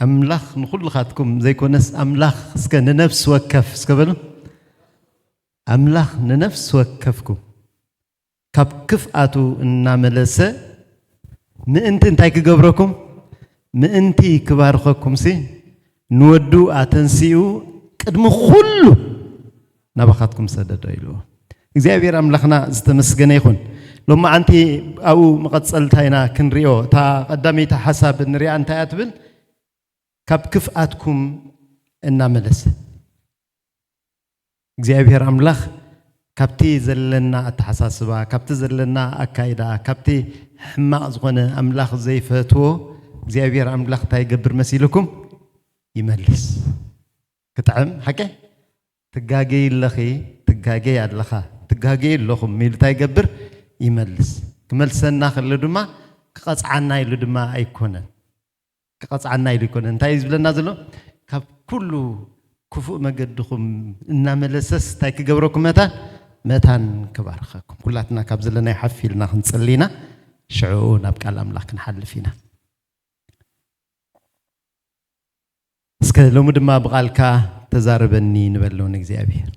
أملاخ نقول لخاتكم زي كونس أملاخ سكن نفس وكف سكبلو أملاخ نفس وكفكم كاب كف أتو الناملسة من أنت كجبركم من أنتي كبارخكم سي نودو أتنسيو قدم خلو نبخاتكم سدد إلو إزاي أملاخنا استمسجنا يخون لما أنتي أو مقصلت هنا كنريو تا قدامي تا حساب نري أنت أتبل كاب كف أتكم الناملسة إزاي أملاخ كابتي زلنا التحساسبا كابتي زلنا أكايدا كابتي حما أزغنا أملاخ زي فتو زي أملاخ تاي قبر مسيلكم يملس كتعم حكي تجاجي اللخي تجاجي اللخا تجاجي اللخم ميل تاي قبر يملس كمل سنة خلدما كقص عنا يلدما أيكونن كقص عنا يلكونن تاي زبلنا زلو كاب كله كفو مجدكم نعملسس تاي كجبركم متان كبارخكم كلاتنا كابزلنا يحفيلنا نصلينا شعونا بكلام الله نحل فينا اسك لو مدما بقالكا تزاربني نبلون እግዚአብሔር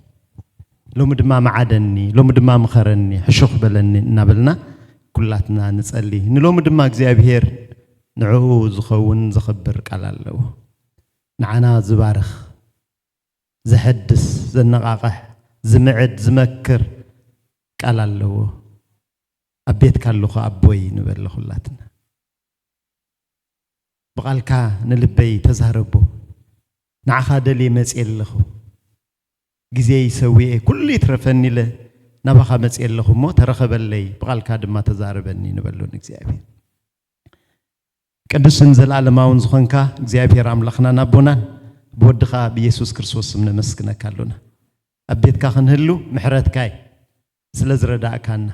لو مدما معدني لو مدما مخرني حشخ بلني نبلنا كلاتنا نصلي لو مدما እግዚአብሔር نعو زخون زخبر قال الله نعنا زبارخ زحدس زنقاقح زمعد زمكر قال الله أبيت كالله أبوي نبل خلاتنا بقالكا نلبي تزهربو نعخادلي مسئل له جزي يسوي كل يترفني له نبخا مسئل له مو ترخب اللي بقالكا دما تزهربني نبلون إكزيابير قدس نزل على ماون زخنكا إكزيابير عملخنا نبونا بودخا بيسوس كرسوس من مسكنا كالونا أبيت كاخن هلو محرت كاي سلزردا كان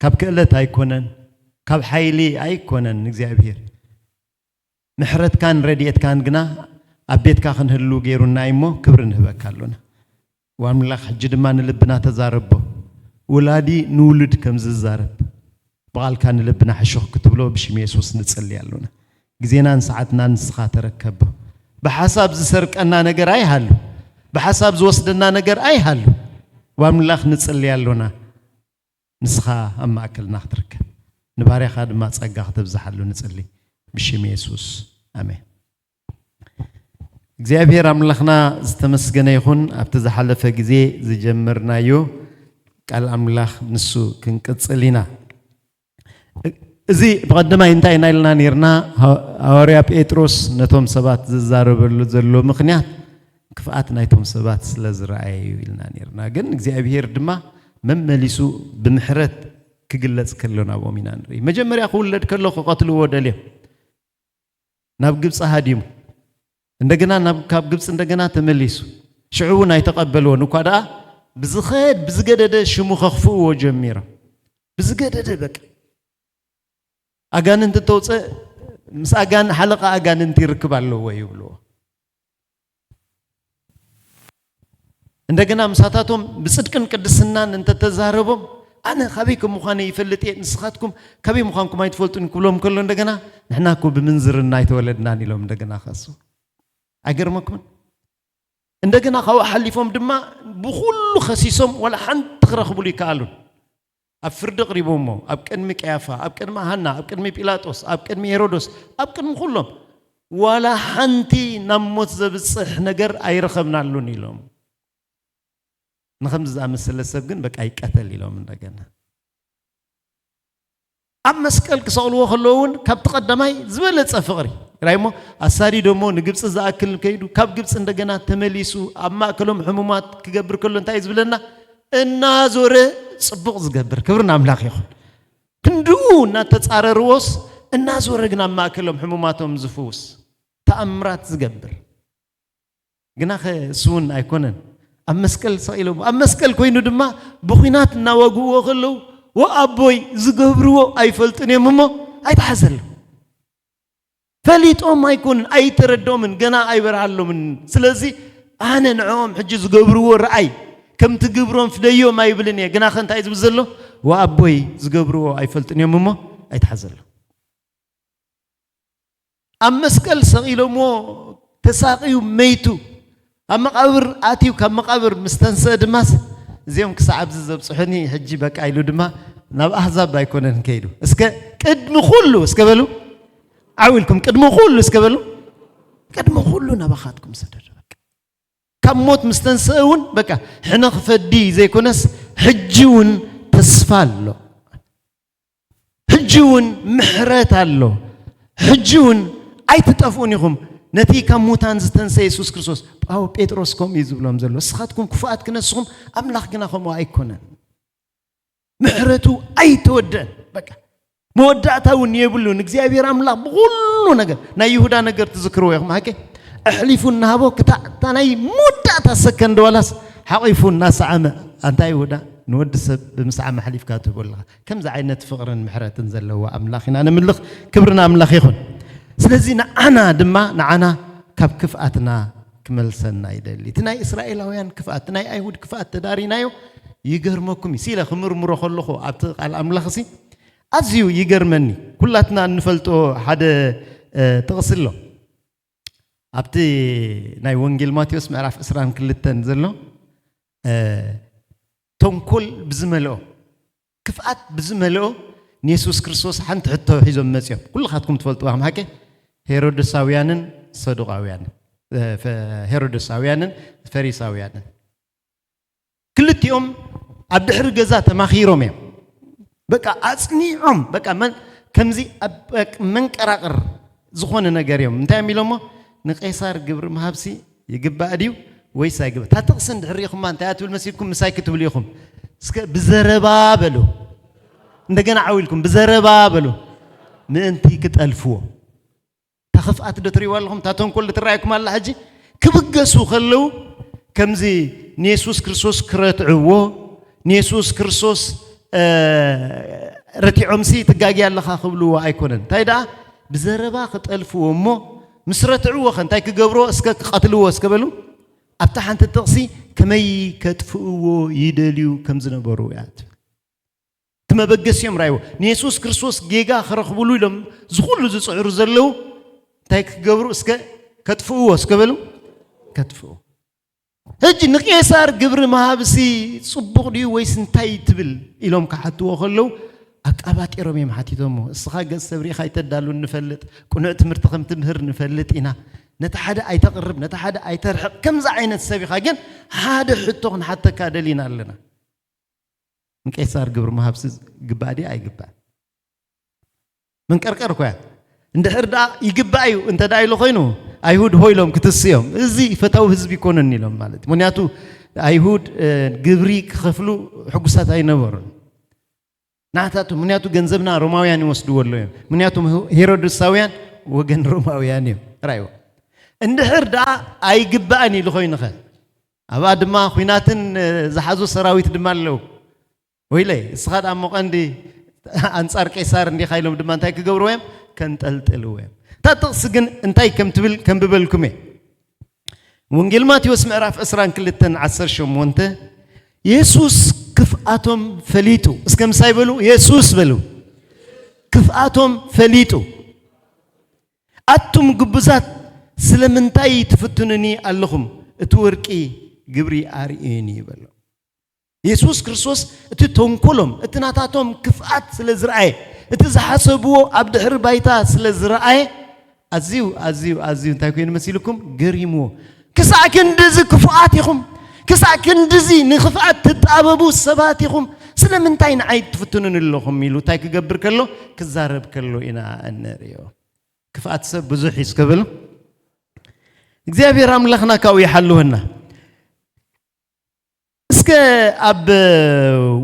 كاب كلت أيكونن كاب حيلي أيكونن إكزيابير محرت كان رديت كان جنا أبيت كاخن هلو غيرنا إيمو كبرن هبا كالونا واملاخ حجد ما نلبنا تزاربو ولادي نولد كم ززارب بقال كان لبنا حشوخ كتبلو بشمي يسوس نتصلي علونا جزينا ساعتنا نسخة تركبه بحساب زسرق أنا نجر أي هالو بحساب زوصدنا نجر أي هالو واملاخ نتصلي علونا نسخة أما أكل نحترك نباري خاد ما تصقع تبزحلو نتصلي بشمي يسوس آمين እግዚአብሔር አምላክና ዝተመስገነ ይሁን ኣብቲ ዝሓለፈ ግዜ ዝጀመርናዮ ቃል አምላክ ንሱ ክንቅጽሊና እዚ በቀደማይ እንታይ ናይልና ነርና ሐዋርያ ጴጥሮስ ነቶም ሰባት ዝዛረበሉ ዘሎ ምክንያት ክፍአት ናይቶም ሰባት ስለዝራአዩ ኢልና ነርና ግን እግዚአብሔር ድማ መመሊሱ ብምሕረት ክግለጽ ከሎና ቦሚና ንሪ መጀመሪያ ክውለድ ከሎ ከቀትልዎ ደልዮ ናብ ግብጽ ሃዲሙ እንደገና ናብ ካብ ግብጽ እንደገና ተመሊሱ ሽዑቡን አይተቀበልዎን እንኳ ዳ ብዝኸድ ብዝገደደ ሽሙ ከኽፍዎ ጀሚራ ብዝገደደ በቃ አጋንንት ተውፀ ምስ አጋን ሐለቃ አጋንንት ይርክባለው ወይ ብሎ እንደገና ምሳታቶም ብጽድቅን ቅድስናን እንተ ተዛረቦም አነ ኸቢኩም ሙኻነ ይፈልጥ ንስኻትኩም ከቢ ሙኻንኩም አይትፈልጡን ክብሎም ከሎ እንደገና ንሕናኮ ብምንዝርና አይተወለድናን ኢሎም እንደገና ኸሱ أجرمكم عندنا خوا حليفهم دما بخلو خسيسهم ولا حنت تخرخبوا لي كالون أفرد قريبهم أبكن مكيافا أبكن مهنا أبكن مبيلاطوس أبكن ميرودوس أبكن مخلهم ولا حنتي نموت زبصح نجر أي رخمنا لوني لهم نخمز أمس السبقين بك أي قتل لهم عندنا أمسكال كسالوا خلون كاب تقدماي زبالة سفقري رايمو أساري دومو نجيبس زاكل كيدو كاب جيبس عندنا تمليسو أما كلهم حمومات كجبر كلهم تايز بلنا النازورة صبغ زجبر كبرنا أملاك يخون كندو ناتتصار روس النازورة جنا ما كلهم حموماتهم زفوس تأمرات زجبر جنا سون أيكونن أمسكال صايلو أمسكال كوينو دما بخينات نواجو وخلو وأبوي زجبرو أي فلتني ماما أي تحزل فليت ما يكون أي تردو من جنا أي برعلو من سلزي أنا نعوم حجز زجبرو رأي كم تجبرون في ديو ما يبلني جنا خنت أي زبزلو وأبوي زجبرو أي فلتني ماما أي تحزل مسكل سقيلو مو تساقيو ميتو أما قبر آتيو كم قبر مستنسى دماس زيهم كسعب زب صحني حجي بك عيلو دما ناب أحزاب بايكونن كيلو اسك قدم خلو اسكبلو عاولكم قدم خلو اسكبلو قدم خلو نبخاتكم سدد بك كم موت مستنسون بك حنا خفدي زي كونس حجون تسفالو حجون محرات الله حجون أي تتفونيهم نتي كم موتان زتنسى يسوع كريستوس أو بيتروس كم يزولهم زلوا سخاتكم كفاءات كنسهم أملاك جناهم وأيكونن محرتو أي تودن بك مودعته ونيبلو نجزي أبي راملا بقولو نجر نا يهودا نجر تذكروا يا ماكي أحلفون نهابو كتا تناي مودعته سكن دولاس حقيفون الناس عام أنت يهودا نودس بمسعى محليف كاتب الله كم زعينة فقر محرة زلوا أملاخنا أنا ملخ كبرنا أملاخيخون سلزينا أنا دما نعنا كب كفأتنا كمل سنة يدلي تناي إسرائيلويان كفأت تناي أيهود كفأت تدارينايو يجرمكم يسيل خمر مرة خلخو على أملاخسي أزيو يجرمني كلاتنا نفلتو حدا تغسل له أبتي ناي وانجيل ماتيوس معرف إسرائيل كل التنزله تنكل بزملو كفأت بزملو نيسوس كريستوس حنت حتى حيزم مسيح كل خاتكم تفلتوا هم هكى هيرودساويانن صدقاويانن هيرودساويانن فريساويانن كل يوم عبد الحر جزات ما خيرهم بقى أصنيهم بقى من كمزي من كراقر زخون نجاريهم انت عميلهم نقيسار جبر مهابسي يجيب أديو ويسا يجيب تاتقسن دحريكم ما انت هاتوا المسيركم مسايكتوا ليكم بزربا بلو عندنا عاولكم بزربا بلو من انتي كتألفوه تخف أتدتري والهم تاتون كل ترايكم على حجي كبقسوا خلو كمزي نيسوس كريستوس كرتعوه نيسوس كريستوس رتي عمسي تجاجي الله خاخبلو أيكونن تايدا بزربا كتألفوه مو مسرتعوه خن تايك جبرو اسك قتلوه اسكبلو أبتحن تتقصي كمي كتفوه يدليو كمزنا برويات تما بقس يوم رايو نيسوس كريستوس جيجا خرخبلو لهم زخلو زصعر زلو تايك جبرو اسك كتفوه اسكبلو كتفوه هجي نقيسار جبر مهابسي صبغ دي ويسنتاي تبل إلهم كحتوه خلو أكابات إرمي محاتي دومو الصخاق السبري خاي تدالو نفلت كنا تمرتقم تمهر نفلت إنا نتحدى أي تقرب نتحدى أي ترحق كم زعين السبي خاجن هذا حتوهن حتى كادلينا لنا نقيسار جبر مهابسي جبادي أي جبا من كركر كوي عند حردا يجبايو أنت دايلو خينو أيهود هويلهم كتسيهم إزاي فتاو حزب يكونن نيلهم مالت منياتو أيهود جبري خفلو حقوسات أي نورن نعتاتو منياتو جنزبنا روماويان يوصلوا ولا منياتو هيرودساويان وجن روماويان رايو عند حردا أي جباني لخوين خا أباد ما خيناتن زحزو سراويت دمالو ويلي سخاد أمو عندي أنصار كيسار عندي خايلهم دمان تايك جبروهم كنت ألتلوهم تاتقسجن انتاي كم تبل كم ببلكمه وانجيل ماتيوس معرف اسران كلتن عسر شمونت يسوس كفاتهم فليتو اسكم سايبلو يسوس بلو كفاتهم فليتو اتم قبزات سلمنتاي تفتنني اللهم اتورقي جبري اريني بلو يسوس كريستوس اتتنكلهم اتناتاتهم كفات سلازرعي اتزحسبو عبد حر بايتا سلازرعي أزيو تاكوين مسيلكم قريمو كساكن دزي كفؤاتكم كساكن دزي نخفات تتعببو السباتكم سلمن تاين عيد تفتنون اللهم ميلو تايك قبر كله كزارب كله إنا النريو كفؤات سب بزوحي سكبلو اكزيابي رام لخنا كاو يحلوهن اسك اب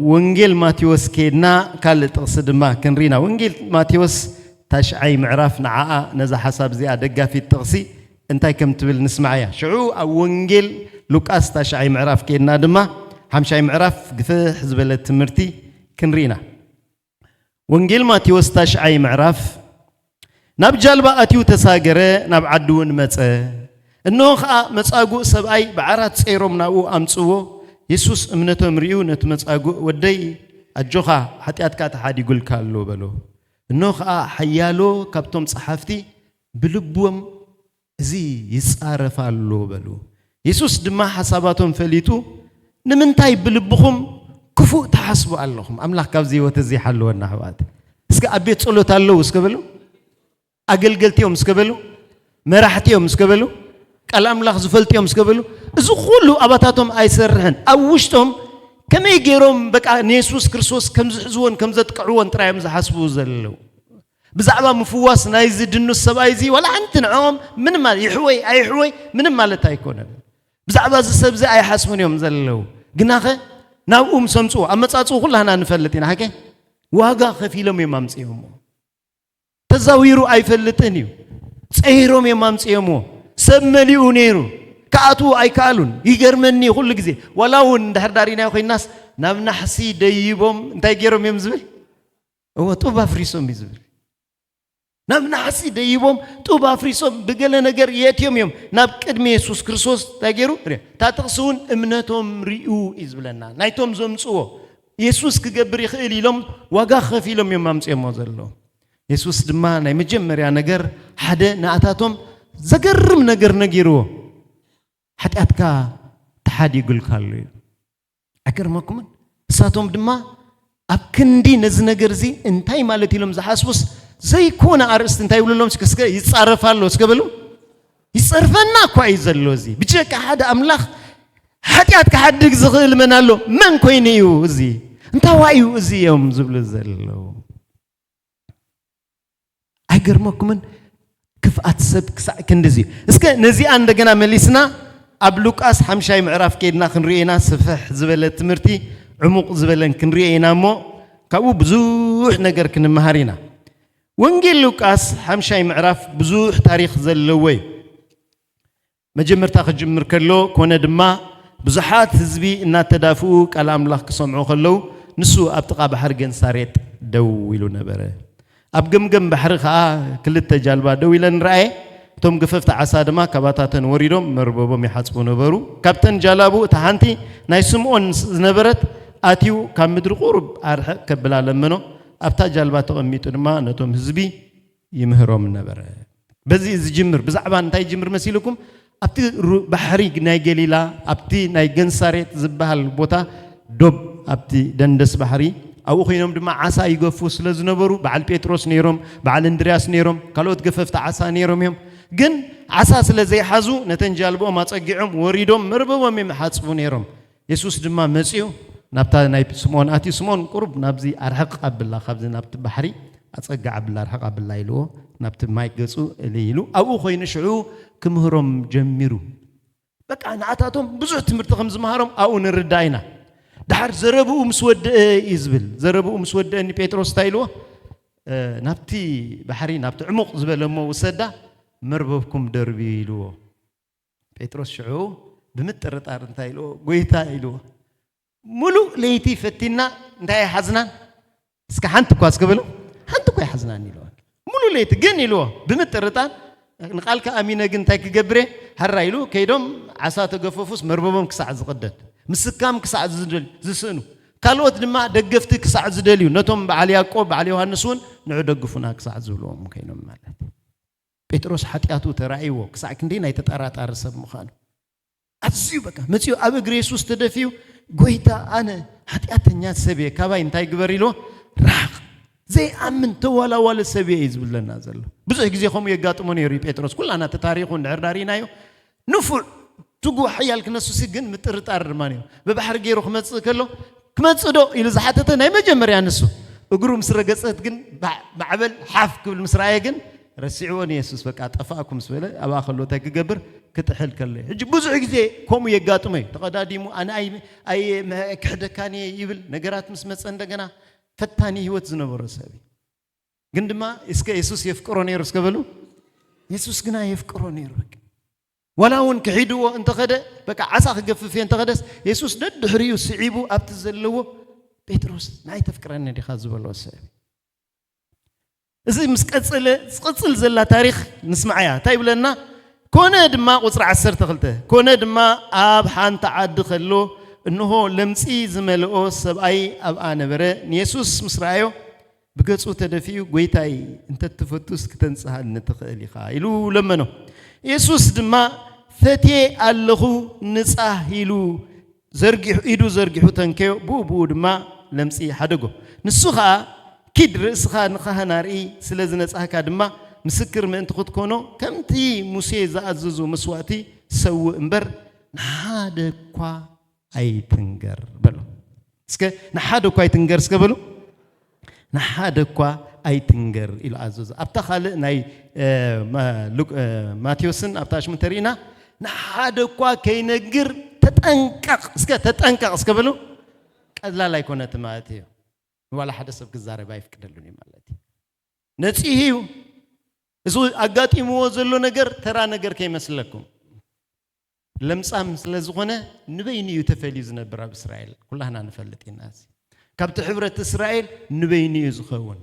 وانجيل ماتيوس كينا كال تقصد ما كنرينا وانجيل ماتيوس تاشعي معرف نعاء نزا حساب زيادة دقا في التغسي انتاي كم تبل نسمعيا شعو او وانجيل لوكاس تاشعي معرف كينا دما حمشاي معرف قفه حزبلة تمرتي كنرينا وانجيل ماتيوس تاشعي معرف ناب جالبا اتيو تساقره ناب عدون متسا انو خا متساقو سبعي بعرات سيروم ناو امتسوو يسوس امنتو مريو نت متساقو ودي الجوخا حتيات كات حاد يقول كالو بلو النوخ حيالو كابتوم صحافتي بلبهم زي يصارف الله بلو يسوس دما حساباتهم فليتو نمنتاي بلبخم كفو تحسبوا اللهم أملاك كابزي وتزي حلو النحوات اسك أبيت صلو تالو اسكبلو أقلقلتيهم اسكبلو مرحتيهم اسكبلو قال أملاك زفلتيهم اسكبلو إذا خلوا أباتاتهم أيسرهن أوشتهم كما يجيرهم بقى نيسوس كريستوس كم زحزون كم زتقعون ترايم زحسبوا زلوا بزعبا مفواس نايز دنو السبايزي ولا أنت نعوم من ما يحوي أي حوي من ما لا تايكون بزعبا السبزي أي حسبون يوم زلوا قناخه ناوم سمسو أما تصاصو كلها نفلتين حكي واقع خفيلهم يمامسيهم تزاويرو أي فلتينيو صيرهم يمامسيهم سمليو نيرو كاتو أي كالون يجرمني كل جزء ولاون دهر دارينا يا الناس نبنا حسي ديبهم انتي جيرهم يمزبل هو طوبا فريسهم يزبل نبنا حسي ديبهم طوبا فريسهم بقلنا نجر ياتيهم يوم نب كدمي يسوع كريستوس تاجرو تاتقسون امنتهم ريو يزبلنا نايتهم زمسوه يسوع كجبري خيلي لهم وجا خفي لهم يمامس يمازلهم يسوع دمان يمجمر يا نجر حدا نعتاتهم زجرم نجر نجيروه حتى أتكا تحدي يقول خالي أكرمكم ساتهم دما أبكندي نزنا جرزي انتاي مالتي لهم زحاسبوس زي كونا أرست انتاي يقولوا لهم سكسك يتصرف الله سكبلو يتصرفنا كويس اللوزي بيجيك حدا أملاخ حتى أتكا حد يزغل من الله من كوينيو زي انت وايو زي يوم زبل زلو أكرمكم كيف أتسب كندزي اسك نزي عندنا مليسنا أبلوكاس حمشاي معرف كيدنا خنرينا سفح زبلة مرتي عمق زبلن كنرينا مو كأو بزوح نجر كن مهارينا وانجيل لوكاس حمشاي معرف بزوح تاريخ زلوي مجمر تاخد جمر كله كون دما بزحات حزبي إن تدافعوا كلام الله كسمعوا خلو نسوا أبتقى بحر جنساريت دويلو نبره أبجم بحر كل التجالبات دويلن رأي توم قففت عصا دما كباتاتن وريدهم مربوبهم يحسبون برو كابتن جالابو تهانتي نايسمون نبرت آتيو كم مدر قرب أرح كبلا لمنو أبتا جالبات أميتو دما نتوم حزبي يمهرهم نبره بزي جمر بزعبان تاي جمر مسيلكم أبتي بحري ناي جليلا أبتي ناي جنساريت زبال بوتا دوب أبتي دندس بحري أو خينهم دما عصا يقفوا سلزنبرو بعل بيتروس نيرهم بعل اندرياس نيرهم كلوت قففت عصا نيرهم يوم جن عساس لزي حزو نتنجالبو ما تصقعهم وريدهم مربوهم يمحاسبون نيرهم يسوس دما مسيو نبتا نايب سمون آتي سمون قرب نبزي أرحق بالله خبز نبت بحري أتصقع بالله أرحق بالله يلو نبت مايك قصو ليلو أو خين شعو كمهرم جميرو بك أنا عطاتهم بزوح تمرتخم زمهرهم أو نرداينا دحر زربو مسود يزبل زربو مسود أني بيتروس تايلو نبتي بحري نبت عمق زبل أمو وسدا مربوبكم دربي لو بيتروس شعو بمترت أرنتاي لو قويتاي لو ملو ليتي فتينا انتاي حزنان اسكا حنتكو اسكبلو حنتكو حزنان لو ملو ليتي جني لو بمترتان نقالك أمينة جنتاي كجبري هالرايلو كيدوم عصا تقففوس مربوبهم كساعة زقدت مسكام كساعة زدل زسنو كالوت لما دقفتي كساعة زدليو نتوم بعلي يعقوب بعلي يوحنسون نعود دقفونا كساعة زولوهم كينوم مالت بيتروس حتياتو ترايو كساعة كندينا يتطارات أرسب مخانو أتزيو بكا متيو أبو غريسوس تدفيو قويتا أنا حتياتنيات سبيه كاباين تاي قبريلو راق زي أمن تولا ولا سبيه يزبل لنا زلو بزح جزي خم يقاطمون يوري بيتروس كل أنا تتاريخون عردارينايو نفع تقو حيال كنسو سجن مترت أرمانيو ببحر جيرو خمس كله كمس دو إلى زحتتنا ما جمر يانسو أقولوا مسرقة جن بعبل حاف قبل مسرعة جن رسعوني يسوس بقى أتفاكم سويله أبا خلوا تاك جبر كتحل كله هج بزح جزي كم يقاطمي تقدادي مو أنا أي كحد كان يبل نجارات مسمس عندنا فتاني هو تزنبور سبي عندما إسك يسوس يفكروني رسكبلو يسوس جنا يفكروني رك ولا هون كحيدو أنت خده بقى عساق جف في أنت خدس يسوس ند حريو سعيبو أبتزلوا بيتروس ناي تفكرني دي خازو بالله سبي إذا مسقصل زلا تاريخ نسمعها طيب لنا كونه دما قصر عسر تخلته كونه دما أب حان تعد خلو إنه لمسي زملؤه سبأي أب أنا برا يسوس مسرعيو بقصو تدفيو قويتاي انت تفتوس كتنصحال نتخيل خا يلو لمنو يسوس دما فتي اللهو نصح يلو زرقي ايدو زرقي تنكيو بو دما لمسي حدغو نسخا كيد رسخا نخا ناري سلاز نصحكا دما مسكر من انت كونو كمتي موسى زاززو مسواتي سو انبر نحادكوا اي تنجر بلو اسكي نحادكوا اي تنجر اسكي بلو نحادكوا اي تنجر الى عزوز ابتا خالق ناي ماتيوسن ابتاش منترينا نحادكوا كي نجر تتنقق اسكي بلو قلا لا يكون تماتيو ولا حدا سب كزاري بايفقدلوني مالتي نصيحيو እሱ አጋጢሞ ዘሎ ነገር ተራ ነገር ከይመስለኩም ለምጻም ስለዝኾነ ንበይኒዩ ተፈልዩ ዝነብር ኣብ እስራኤል ኩላህና ንፈልጥናስ ካብቲ ሕብረት እስራኤል ንበይኒዩ ዝኸውን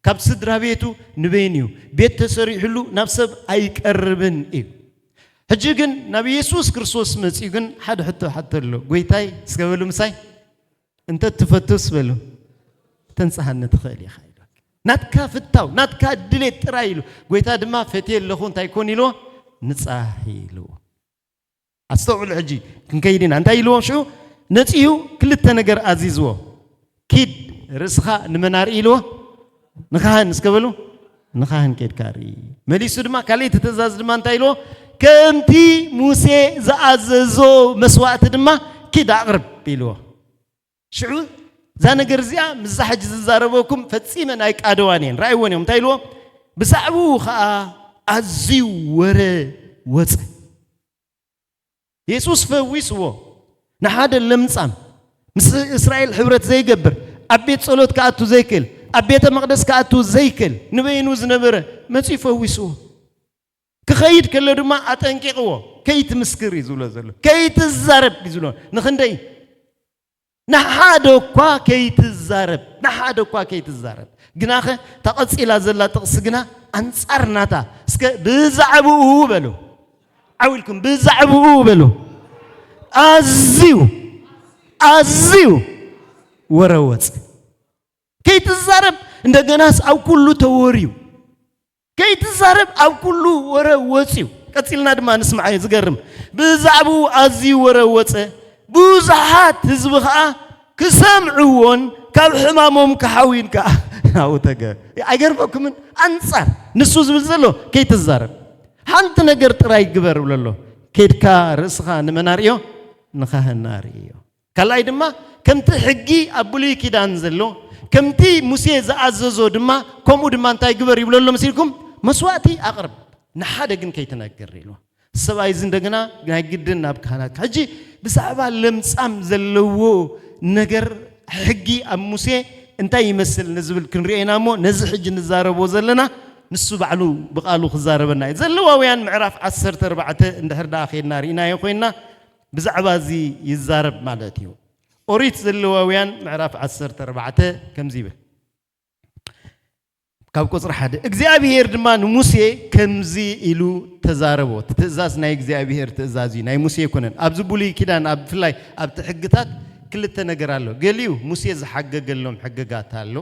ካብ ስድራ ቤቱ ንበይኒዩ ቤት ተሰሪሕሉ ናብ ሰብ ኣይቀርብን እዩ ሕጂ ግን ናብ ኢየሱስ ክርስቶስ መጽኡ ግን ሓደ ሕቶ ሓተሎ ጎይታይ ስከበሉ ምሳይ እንተ ትፈትስ በሉ ተንጻሐነ ትኽእል ይኻ ناتكا فتاو ناتكا دليت ترايلو قويتا دما فتيل لخون تايكون يلو نصاحيلو استوعب الحجي كنكيدين انت يلو شو نتيو كل التنجر عزيزو كيد رسخا نمنار يلو نخاهن اسكبلو نخاهن كيد كاري مليسو دما كالي تتزاز دما انت يلو كمتي موسى زعززو مسوات دما كيد اقرب يلو شو زانا غرزيا مزحج ززاربوكم فتصيمن اي قادوانين رايون يوم تايلو بصعبو خا ازي وره وص يسوس فويسو نحاد لمصام اسرائيل حبرت زي يغبر ابيت صلوت كاتو زيكل ابيت مقدس كاتو زيكل نبينو زنبره مصي فويسو كخيد كله دما اطنقيقو كيت مسكر يزولو زلو كيت زارب يزولو نخندي نحادو كوا كيت الزارب جناخه تقصيلا زلا تقصقنا انصرناتا اسك بزعبو بلو عاولكم بزعبو بلو ازيو وروت كيت الزارب እንደገናስ አው ኩሉ ተወሪው كيت الزارب አው ኩሉ ወረወጽው ቀጽልና ድማ ንስማዕ ዝገርም بزعبو ازيو ወረወጸ بوزحات هزبخا كسمعون كاب حمامهم كحاوين كا او تجا ايغربكم انصار نسو زبزلو كيت الزارب حنت نجر طراي غبر بللو كيدكا رسخا نمناريو نخاه الناريو كلاي دما كمت حقي ابولي كيدان زلو كمتي موسى زعززو دما كومو دما انتاي غبر يبللو مسيلكم مسواتي اقرب نحاده كن كيتناغر يلو سباي زندغنا غايغدن ابكانا حجي بسبب لمصام زلو نجر حقي ام موسى انتي يمثل نزبل كنرينامو نز حج نزاربو زلنا نسو بعلو بقالو خزاربنا زلواويان معراف 14 اندهر داخينا رينا يخوينا بزعبا زي يزارب مالتيو اوريت زلواويان معراف 14 كمزيبه كاب قصر حد እግዚአብሔር ድማ ሙሴ ከምዚ ኢሉ ተዛረቦት ትእዛዝ ናይ እግዚአብሔር ትእዛዚ ናይ ሙሴ ይኮነን ኣብዚ ቡሊ ኪዳን ኣብ ፍላይ ኣብ ትሕግታት ክልተ ነገር ኣሎ ገሊው ሙሴ ዝሐገገሎም ሕግጋት ኣሎ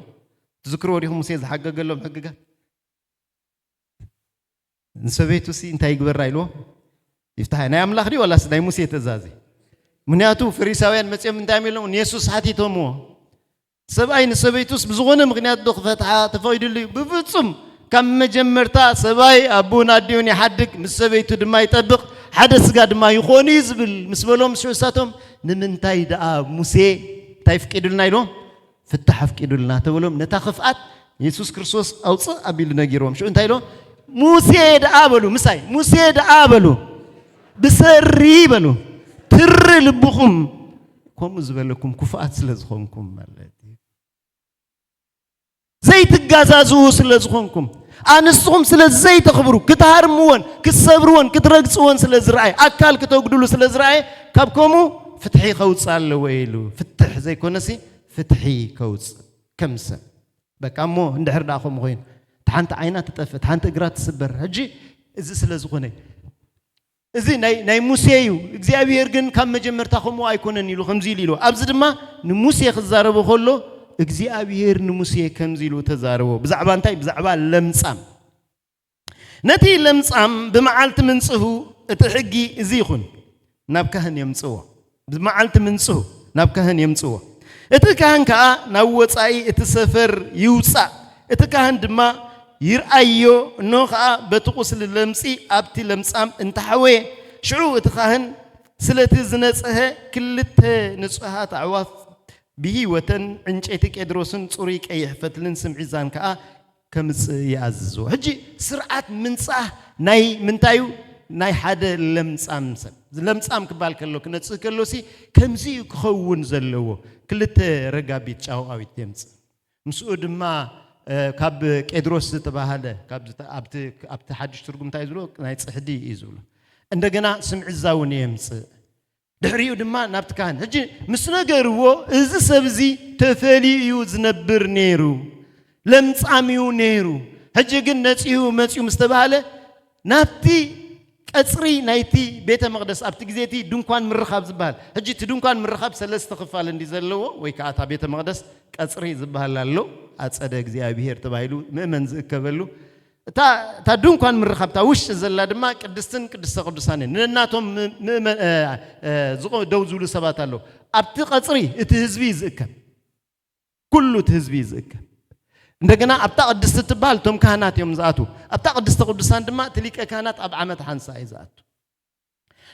ትዝክሩ ወዲኹም ሙሴ ዝሐገገሎም ሕግጋት ንሰቤቱሲ እንታይ ይግበር አይሎ ይፍታህ ናይ አምላኽ ዲ ወላስ ናይ ሙሴ ትእዛዚ ምክንያቱ ፈሪሳውያን መጽም እንታይ የሚለው ኢየሱስ ሐቲቶሞ سبعي نسبيتوس بزغونه مغنيات دو فتحه تفايدلي بفصم كم مجمرتا سبعي ابونا ديوني حدك مسبيتو دما يطبق حدث غا دما يخوني يزبل مسبلهم شوساتهم نمنتاي دا موسى تايفقدلنا يلو فتح فقدلنا تبلهم نتا خفات يسوع كريستوس اوص ابيل نغيروم شو انت يلو موسى دا ابلو مساي موسى دا ابلو بسري بلو تر لبكم كم زبلكم كفات سلازخونكم مالتي زيت الجازازو سلازخونكم انسهم سلاز زيت خبرو كتهرمون كسبرون كترقصون سلاز راي اكل كتوغدلو سلاز راي كابكمو فتحي خوص الله ويلو فتح زي كونسي فتحي كوص كمسه بقى مو اندحر داخم خوين تحنت عينات تطفت تحنت اقرات تسبر هجي እዚ ስለዝኾነ እዚ ናይ ሙሴዩ እግዚአብሔር ግን ከም መጀመርታ ኸሙ ኣይኮነን ኢሉ ከምዚ ኢሉ ኣብዚ ድማ ንሙሴ ክዛረበ ከሎ እግዚአብሔር ንሙሴ ከምዚሉ ተዛረቦ ብዛዕባ እንታይ ብዛዕባ ለምጻም ነቲ ለምጻም ብመዓልቲ ምንጽሁ እቲ ሕጊ እዚ ይኹን ናብ ካህን የምጽዎ ብመዓልቲ ምንጽሁ ናብ ካህን የምጽዎ እቲ ካህን ከዓ ናብ ወጻኢ እቲ ሰፈር ይውጻእ እቲ ካህን ድማ ይርአዮ እኖ ከዓ በቲ ቁስሊ ለምጺ ኣብቲ ለምጻም እንተሓወየ ሽዑ እቲ ካህን ስለቲ ዝነጽሐ ክልተ ንጹሃት ኣዕዋፍ ብሂወተን ዕንጨይቲ ቄድሮስን ጽሩይ ቀይሕ ፈትልን ስምዒዛን ከዓ ከምጽእ ይኣዝዝዎ ሕጂ ስርዓት ምንጻህ ናይ ምንታዩ ናይ ሓደ ለምጻም ሰብ ለምጻም ክባል ከሎ ክነጽህ ከሎሲ ከምዚ ክኸውን ዘለዎ ክልተ ረጋቢት ጫውዓዊት የምጽእ ምስኡ ድማ ካብ ቄድሮስ ዝተባሃለ ካብ ኣብቲ ሓድሽ ትርጉም እንታይ ዝብሎ ናይ ጽሕዲ እዩ ዝብሎ እንደገና ስምዒዛውን የምጽእ ድሕሪኡ ድማ ናብቲ ካህን ሕጂ ምስ ነገርዎ እዚ ሰብዚ ተፈልዩ ዝነብር ነይሩ ለምጻሚው ነይሩ ሕጂ ግን ነጽዩ መጽዩ ምስተባሃለ ናብቲ ቀጽሪ ናይቲ ቤተ መቅደስ ኣብቲ ግዜቲ ድንኳን ምርኻብ ዝበሃል ሕጂ እቲ ድንኳን ምርኻብ ሰለስተ ክፋል እንዲ ዘለዎ ወይ ከዓ እታ ቤተ መቅደስ ቀጽሪ ዝበሃል ኣሎ ኣጸደ እግዚአብሔር ተባሂሉ ምእመን ዝእከበሉ እታ ድንኳን ምርኻብ ታ ውሽጢ ዘላ ድማ ቅድስትን ቅድስተ ቅዱሳን ንናቶም ምእመን ደው ዝብሉ ሰባት ኣሎ ኣብቲ ቀጽሪ እቲ ህዝቢ ዝእከብ ኩሉ እቲ ህዝቢ ዝእከብ እንደገና ኣብታ ቅድስት ትባል ቶም ካህናት እዮም ዝኣቱ ኣብታ ቅድስተ ቅዱሳን ድማ ትሊቀ ካህናት ኣብ ዓመት ሓንሳ እዩ ዝኣቱ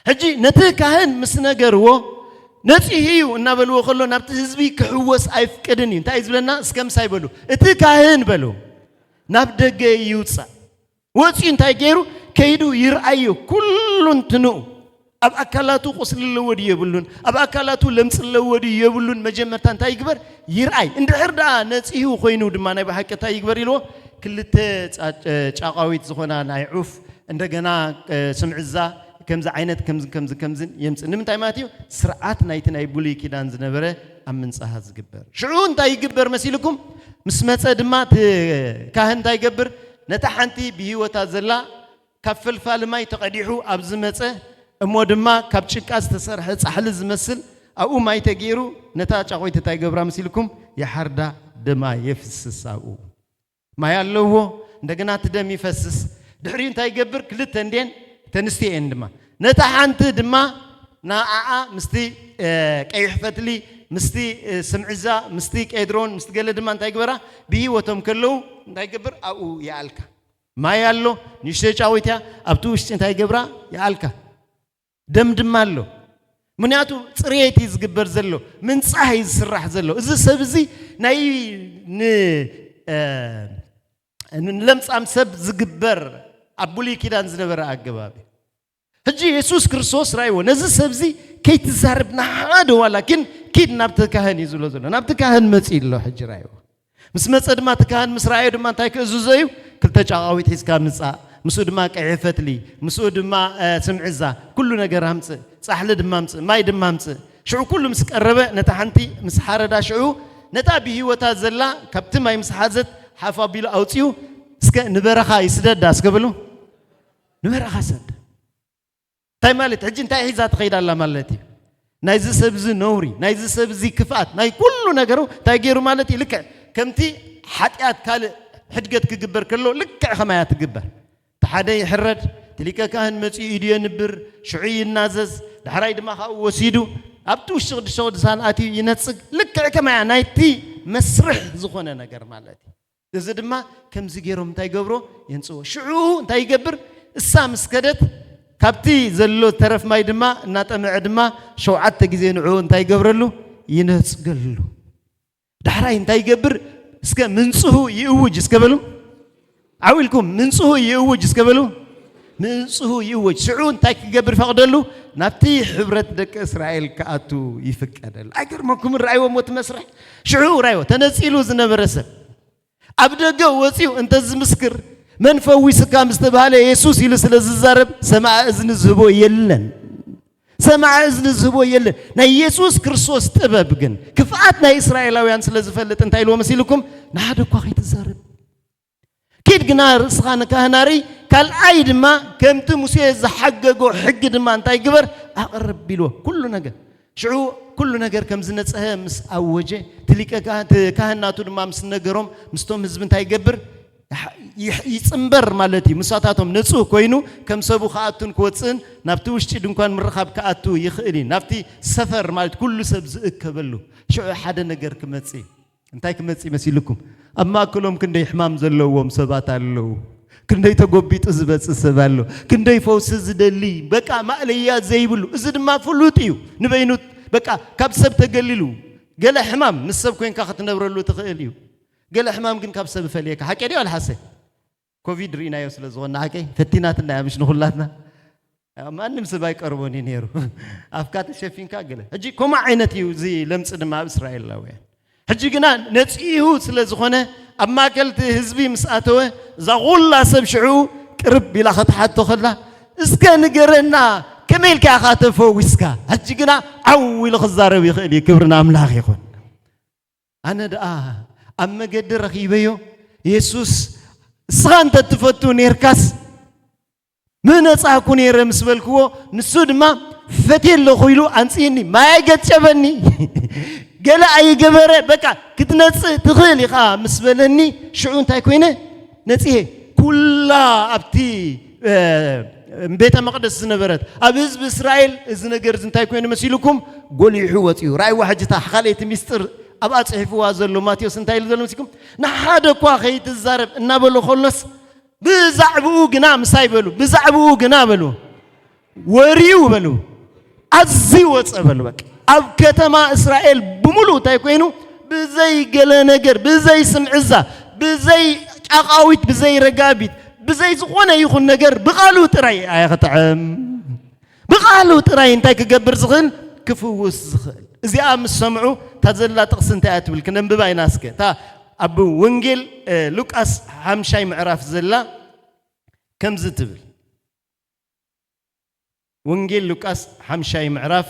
ሕጂ ነቲ ካህን ምስ ነገርዎ ነጽሂዩ እናበልዎ ከሎ ናብቲ ህዝቢ ክሕወስ ኣይፍቅድን እዩ እንታይ ዝብለና እስከ ምሳይ በሉ እቲ ካህን በሉ ናብ ደገ ይውጻእ ወጽኡ እንታይ ገይሩ ከይዱ ይርአዮ ኩሉ እንትንኡ ኣብ ኣካላቱ ቁስሊ ለወዲ የብሉን ኣብ ኣካላቱ ለምጽ ለወዲ የብሉን መጀመርታ እንታይ ይግበር ይርአይ እንድሕር ደኣ ነጽሂው ኮይኑ ድማ ናይ ባሕቂ እንታይ ይግበር ኢልዎ ክልተ ጫቃዊት ዝኾና ናይ ዑፍ እንደገና ስምዕዛ ከምዚ ዓይነት ከምዚ የምጽእ ንምንታይ ማለት እዩ ስርዓት ናይቲ ናይ ብሉይ ኪዳን ዝነበረ ኣብ ምንጻሃ ዝግበር ሽዑ እንታይ ይግበር መሲልኩም ምስ መጸ ድማ ካህን እንታይ ይገብር ነታ ሓንቲ ብሂወታ ዘላ ካብ ፈልፋሊ ማይ ተቐዲሑ ኣብ ዝመጸ እሞ ድማ ካብ ጭቃ ዝተሰርሐ ጻሕሊ ዝመስል ኣብኡ ማይ ተገይሩ ነታ ጫቆይት እንታይ ገብራ መሲልኩም የሓርዳ ደማ የፍስስ ኣብኡ ማይ ኣለዎ እንደገና እቲ ደም ይፈስስ ድሕሪኡ እንታይ ይገብር ክልተ እንዴን ተንስቲአን ድማ ነታ ሓንቲ ድማ ናዓዓ ምስቲ ቀይሕ ፈትሊ ምስቲ ስምዕዛ ምስቲ ቄድሮን ምስቲ ገለ ድማ እንታይ ይግበራ ብሂወቶም ከለዉ እንታይ ይገብር ኣብኡ ይኣልካ ማይ ኣሎ ንእሽተይ ጫቆይት እያ ኣብቲ ውሽጢ እንታይ ይገብራ ይኣልካ ደም ድማ ኣሎ ምክንያቱ ጽሬት ዝግበር ዘሎ ምንጻህ ዝስራሕ ዘሎ እዚ ሰብ እዚ ናይ ለምጻም ሰብ ዝግበር ኣብ ብሉይ ኪዳን ዝነበረ ኣገባብ ሕጂ ኢየሱስ ክርስቶስ ራይዎ ነዚ ሰብ እዚ ከይትዛረብ ንሓደ ዋላ ግን ኪድ ናብቲ ካህን እዩ ዝብሎ ዘሎ ናብቲ ካህን መጺእ ኣሎ ሕጂ ራይዎ ምስ መጸ ድማ እቲ ካህን ምስ ረኣዮ ድማ እንታይ ክእዝዞ እዩ ክልተ ጫቃዊት ሒዝካ ምጻእ ምስኡ ድማ ቀይሕ ፈትሊ ምስኡ ድማ ስምዕዛ ኩሉ ነገር ኣምጽእ ጻሕሊ ድማ ኣምጽእ ማይ ድማ ኣምጽእ ሽዑ ኩሉ ምስ ቀረበ ነታ ሓንቲ ምስ ሓረዳ ሽዑ ነታ ብሂወታ ዘላ ካብቲ ማይ ምስ ሓዘት ሓፍ ኣቢሉ ኣውፅኡ እስከ ንበረኻ ይስደዳ እስከብሉ ንበረኻ ሰድ እንታይ ማለት ሕጂ እንታይ ሒዛ ትኸይዳ ኣላ ማለት እዩ ናይዚ ሰብ እዚ ነውሪ ናይዚ ሰብ እዚ ክፍኣት ናይ ኩሉ ነገሩ እንታይ ገይሩ ማለት እዩ ልክዕ ከምቲ ሓጢኣት ካልእ ሕድገት ክግበር ከሎ ልክዕ ከማያ ትግበር ሓደ ይሕረድ ትሊቀ ካህን መጽኡ ኢዱ የንብር ሽዑ ይናዘዝ ድሕራይ ድማ ካብኡ ወሲዱ ኣብቲ ውሽጢ ቅዱስ ቅዱሳን ኣትዩ ይነጽግ ልክዕ ከማያ ናይቲ መስርሕ ዝኾነ ነገር ማለት እዩ እዚ ድማ ከምዚ ገይሮም እንታይ ገብሮ የንጽዎ ሽዑ እንታይ ይገብር እሳ ምስ ከደት ካብቲ ዘሎ ተረፍ ማይ ድማ እናጠምዐ ድማ 7 ግዜ ንዑ እንታይ ይገብረሉ ይነጽገሉ ድሕራይ እንታይ ይገብር እስከ ምንጽሁ ይእውጅ እስከበሉ عاولكم منصه يوج اسكبلو منصه يوج شعو انتاي كجبر فقدلو نابتي حبرت دك اسرائيل كاتو يفقدل اجرمكم الرايو موت مسرح شعو رايو تنصيلو زنبرسب ابدغو وصيو انت زمسكر من فويسك مستباله يسوع يلو سلاززارب سمع اذن زبو يلن سمع اذن زبو يلن نا يسوع كريستوس طبب جن كفات نا اسرائيلاويان سلازفلت انتاي لو مسيلكم نادكو خيت زارب كيد جنار سخان كهناري قال عيد ما كمت موسى زحققو حق ما انتاي جبر اقرب بيلو كل نجا شعو كل نجار كم زنتها مس أوجه تليك كهناتو ما مس نجارهم مستوم حزب تاي جبر يصنبر مالتي مساتاتهم نصو كوينو كم سبو خاتون كوتسن نفتوش تدون كان مرخب كأتو يخيلي نفتي سفر مالت كل سبز كبلو شو حدا نجار كمتسي انتاي كمتسي مسيلكم أما كلهم كندي حمام زلوهم سبات اللو كندي تقبيت أزبط سبالو كندي فوس زدلي بقى ما عليا زيبلو زد ما فلوتيو نبينو بقى كبسب تقللو قال حمام نسب كوين كاخت نبرلو تخيليو قال حمام كن كبسب فليك حكي لي ولا حسي كوفيد رينا يوصل زغنا حكي فتيناتنا مش نخلاتنا ما نمس باي قربوني نيرو افكات شفين كاغله اجي كما عينتي زي لمص دما اسرائيل لاوي حجي جنا نصيهو سلازخونه اما قلت حزبي مساتوه زغولا سبشعو قرب بلا خطحت خلا اسكا نغرنا كميل كا خاتفو ويسكا حجي جنا عويل خزارو يخلي كبرنا املاخ يكون انا دا اما قد رخيبيو يسوس سان تتفتو نيركاس من صاحكون يرمس بالكو نسود ما فتيل لو خويلو انصيني ما يجتبني قال اي جبره بقى كتنص تخيلي خا مسبلني شعون تاي كوينه نصيه كلها ابتي بيت المقدس نبرت اب حزب اسرائيل اذ نجر زنتاي كوينه مسيلكم قولي حوتيو راي واحد تا خاليت ميستر ابا صحيفوا زلو ماتيوس انتاي زلو مسيكم نحاده كو خيت الزرب انابلو خلص بزعبو غنا مسايبلو بزعبو غنا بلو وريو بلو ازي وصبلو بك اب كتما اسرائيل بملو تاي كوينو بزي قال نجر بزي سمعزا بزي عقاويت بزي رقابيت بزي زخونه يخون نجر بقالو تراي اي خطعم بقالو تراي انتاي كغبر زخن كفوس زخل ازي ام سمعو تزلا تقسن تاعت بالكنم ببايناسك تا ابو ونجل لوقاس حمشاي معرف زلا كم زتبل ونجل لوقاس حمشاي معرف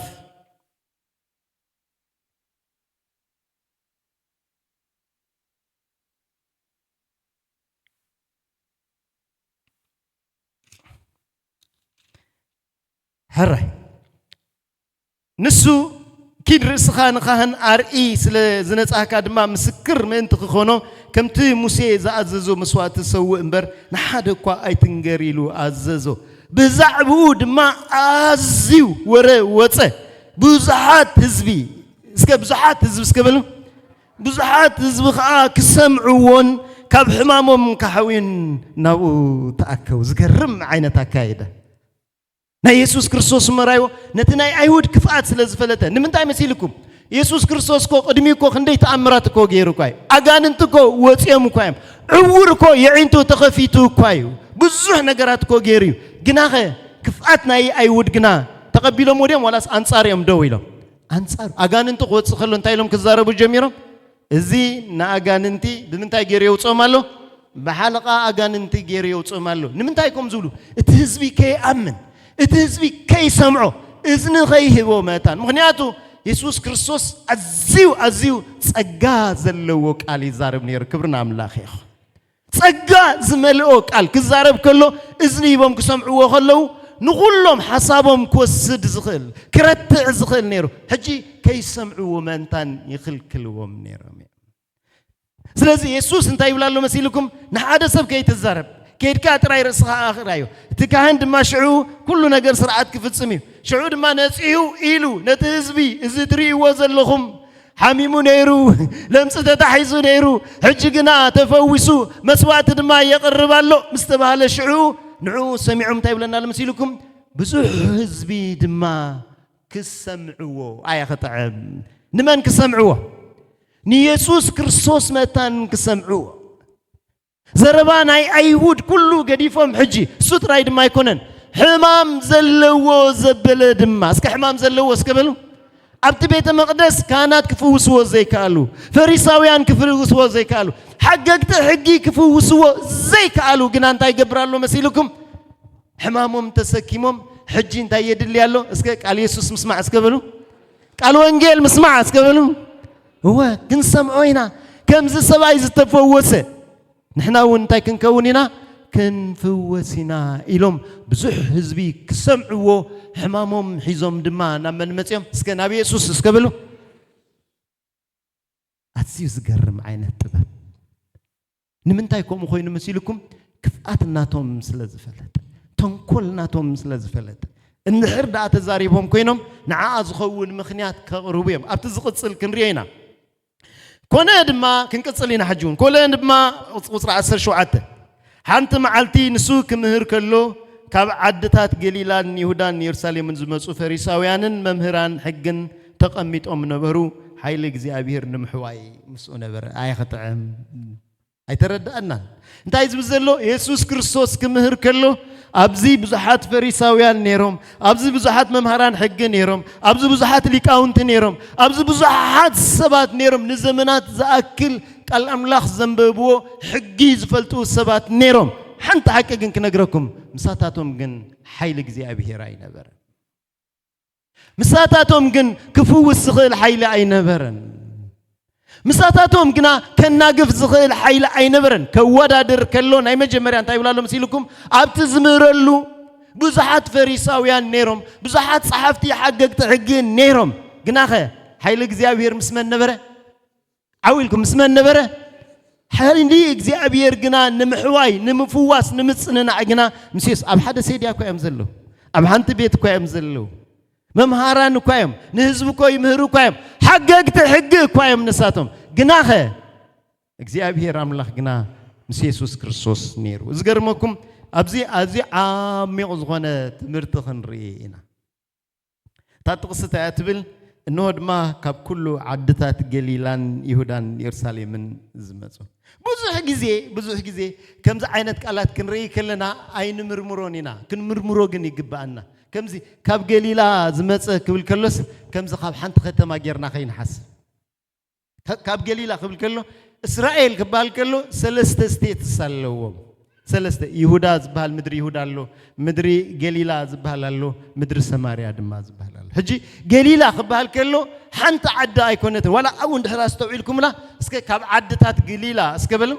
هراي نسو كيد رسخان خان ارئي سل زنصاكا دما مسكر من تخونو كمتي موسى زاززو مسوات سو انبر نحد كو ايتنغريلو اززو بزعبو دما ازيو وره وصه بزحات حزبي اسك بزحات حزب اسكبلو بزحات حزب خا كسمعون كاب حمامهم كحوين ناو تاكو زغرم عينتا كايده نا يسوع كريستوس مرايو نتناي ايهود كفات سلازفلته نمنتاي مسيلكم يسوع كريستوس كو قدمي كو خندي تامرات كو غيرو كاي اغاننت كو وصيم كاي عور كو يعينتو تخفيتو كاي بزح نغرات كو غيريو غناخه كفات ناي ايهود غنا تقبيلو موديم ولاس انصاريم دويلو انصار اغاننت كو وصخلو انتايلوم كزاربو جميرو ازي نا اغاننتي بمنتاي غيريو صومالو بحلقه اغاننتي غيريو صومالو نمنتايكم زولو اتحزبي كي امن اتزبي كي سمعو اذن غيهبو متان مغنياتو يسوع كريستوس ازيو صقا زلو قال يزارب نير كبرنا املاخ يخ صقا زملو قال كزارب كلو اذن يبم كسمعو خلو نقولهم حسابهم كوسد زخل كرتع زخل نيرو حجي كي سمعو منتان يخلكلوم نيرو سلازي يسوع انتي يبلالو مسيلكم نحاده سب كي تزارب كيد كاتراي رسخا اخرايو تكاهند ما شعو كل نجر سرعات كفتصميو شعود ما نصيو إلو نتهزبي ازدري وزلهم حميمو نيرو لمس تتحيزو نيرو حجقنا تفوسو مسوات دما يقربالو مستبهال شعو نعو سمعهم تايب لنا لمسيلكم بزح حزبي دما كسمعوه آية خطعم نمان كسمعوه ني يسوس كريستوس متان كسمعوه زربان ايهود كله قديفهم حجي سوت رايد ما يكونن حمام زلو زبل دما اسك حمام زلو اسكبلو ابت بيت مقدس كانت كفوسو زي كالو فريساويان كفوسو زي كالو حققت حقي كفوسو زي كالو كنا انت يقبرالو مسيلكم حمامهم تسكيمهم حجي انت يدل يالو اسك قال يسوس مسمع اسكبلو قال وانجيل مسمع اسكبلو هو كنسمعوينا كم زي سباي زتفوسه نحنا ونتاي كنكونينا كنفوسنا إلهم بزح حزبي كسمعوا حمامهم حيزهم دما نمن متيم اسك نبي يسوع اسكبلو أتسيو زقرم عين التباب نمنتايكم خوين مسيلكم كفاتناتهم سلازفلت تنكلناتهم سلازفلت النحر دا تزاريبهم كوينهم نعاز خون مخنيات كروبيهم أبتزقصل كنرينا كونا دما كنقصلينا حجون كولا دما وصرا 10 شوعته حنت معلتي نسوك مهر كله كاب عدتات قليلان يهودان يرساليم زمصو فريساويانن ممهران حقن تقميطهم نبرو حيل እግዚአብሔር ንምሕዋይ مسو نبر اي خطعم اي تردأنا انت عايز بزلو يسوع ክርስቶስ كمهر كله ابزي بزحات فريساويان نيرهم ابزي بزحات ممهران حق نيرهم ابزي بزحات ليقاونت نيرهم ابزي بزحات سبات نيرهم نزمنات زاكل قال املاخ زنببو حقي زفلطو سبات نيرهم حنت حققن كنغركم مساتاتهم جن حيل እግዚአብሔር اي نبر مساتاتهم جن كفوس زخيل حيل اي نبرن مساتاتهم جنا كناقف زخيل حيل اي نبرن كودادر كلون اي مجمريا انت يبلالو مسيلكم ابتزمرلو بزحات فريساويان نيرهم بزحات صحافتي حققت حقين نيرهم جناخه حيل እግዚአብሔር مسمن نبره عويلكم مسمن نبره حالي እግዚአብሔር جنا نمحواي نمفواس نمصننا جنا مسيس اب حدا سيديا كو يمزلو اب حنت بيت كو يمزلو ممهران كويم نهزب كوي مهرو كويم حققت حق كويم نساتهم جناخه እግዚአብሔር አምላክ ግና ምስ ኢየሱስ ክርስቶስ ነይሩ ዝገርመኩም ኣብዚ ዓሚቕ ዝኾነ ትምህርቲ ክንርኢና ታጥቕስታ ያትብል እንሆ ድማ ካብ ኩሉ ዓድታት ገሊላን ይሁዳን ኢየሩሳሌምን ዝመጹ ብዙሕ ጊዜ ከምዚ ዓይነት ቃላት ክንርኢ ከለና ኣይንምርምሮን ኢና ክንምርምሮ ግን ይግባአና كمزي كاب جليلا زمت كبل كلوس كمزي خاب حنت ختم أجرنا خين حس كاب جليلا قبل كلو إسرائيل قبل كلو سلسة ستيت سالوهم سلسة يهودا زبال مدري يهودا له مدري جليلا زبال له مدري سماريا دماغ زبال له هجي جليلا قبل كلو حنت عدة أيقونة ولا أون دحراس توعيلكم لا اسك كاب عدتات جليلا اسكبلو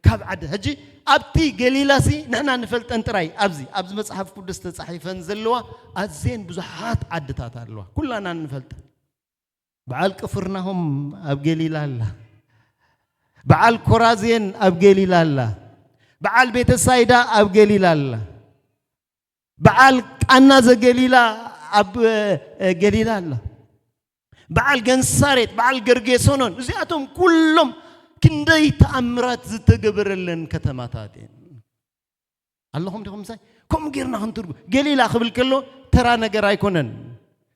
كاب عدة هجي أبتي جليلا سي نحن نفلت أنتراي أبزي مصحف قدس تصحيفن زلوا أزين بزحات عدتات الله كلنا نفلت بعال كفرناهم أب جليلا الله بعال كرازين أب جليلا الله بعال بيت السيدة أب جليلا الله بعال أناز جليلا أب جليلا الله بعال جنسارت بعال جرجسونون زياتهم كلهم كندي تأمرات زتجبرلن كتماتاتين اللهم دهم زي كم غيرنا هنترب جليلا قبل كله ترى نجار يكونن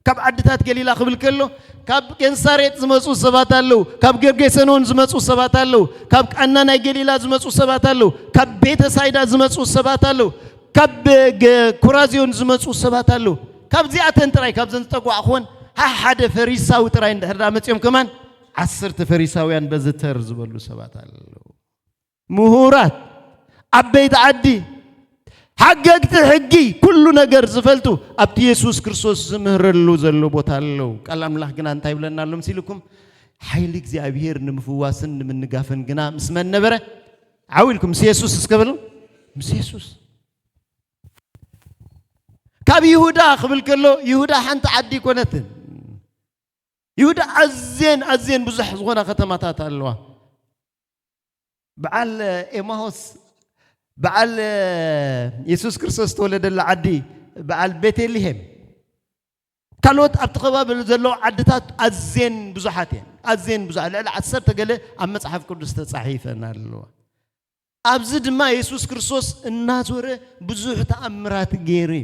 كاب عدتات جليلا قبل كله كاب كنسارت زمسو سباتالو كاب جرجسنون زمسو سباتالو كاب أننا جليلا زمسو سباتالو كاب بيت سايدا زمسو سباتالو كاب كرازيون زمسو سباتالو كاب زياتن تراي كاب زنتقوا أخوان حد فريساو تراي هذا يوم كمان 10 فريساويان بزتر زبلوا سباتالو مهورات عبيد عدي حققت حقي كل نجر زفلتو أبت يسوع كريستوس زمهرلو زلو بوتالو كلام الله جنا انتي بلنا لهم سيلكم حيلك زي أبير نمفواسن من نجافن جنا مسمى النبرة عاولكم سيسوس اسكبلو مسيسوس كاب يهودا قبل كله يهودا حنت عدي كونتن يهودا أزين بزح زغنا ختماتات الله بعل إماهوس بعل يسوع كريستوس تولد العدي بعل بيتلهم كلوت أبتقبا بلزلو عدتات أزين بزحاتين أزين بزحات لا 10 تقله أما صحف كردست صحيفنا الله أبزد ما يسوع كريستوس الناس وره بزح تأمرات غيري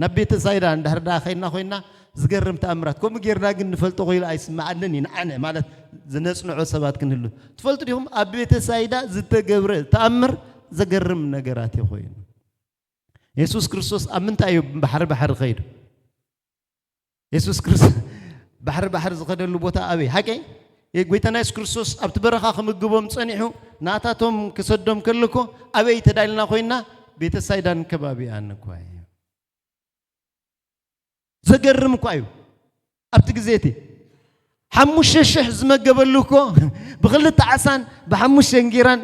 نبيت زايد عند هردا خينا زقرم تأمرات كم غيرنا جن نفلت قيل أيس معلني أنا مالت زنسنا عصابات كنهلو تفلت لهم أبيت زايدا زت جبر تأمر زقرم نجارات يا خوين يسوع كريستوس أمنت أيوب بحر خير يسوع كريستوس بحر زقدر لبوتا أبي حكي يقولنا يسوع كريستوس أبتبرخ خم الجبوم صنيحو ناتاتهم كسدهم كلكو أبي تدايلنا خوينا بيت زايدان كبابي أنا كواي زقرم كوايو أبتجزيتي حموش الشح زم قبلكو بغلت عسان بحموش انجيران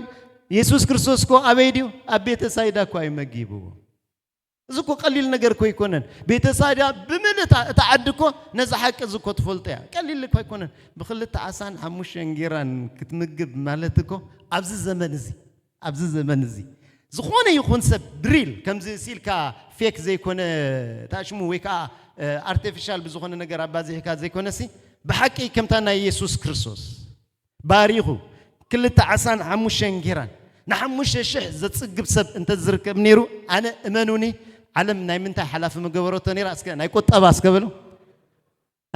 ኢየሱስ ክርስቶስ ኮ አበይዲው አቤተ ሳይዳ ኮ አይመጊቡ ዝኮ ቀሊል ነገር ኮ ይኮነን ቤተ ሳይዳ ብምልታ ተዓድኮ ነዛ ሐቅ ዝኮ ትፈልጠያ ቀሊል ኮ ይኮነን በخلت ዓሳን ሐሙሽ እንጌራን ክትምግብ ማለትኮ ኣብዚ ዘመን እዚ ዝኾነ ይኹን ሰብ ድሪል ከምዚ ሲልካ ፌክ ዘይኮነ ታሽሙ ወይካ አርቲፊሻል ብዝኾነ ነገር አባዚህካ ዘይኮነሲ بحق كمتنا يسوع كريستوس باريخو كل تعسان حموشن جيران نحموش الشح زتصقب سب انت زركب نيرو انا امنوني علم نايمنتا حلاف مغبرو تنير اسك ناي قطبا اسكبلو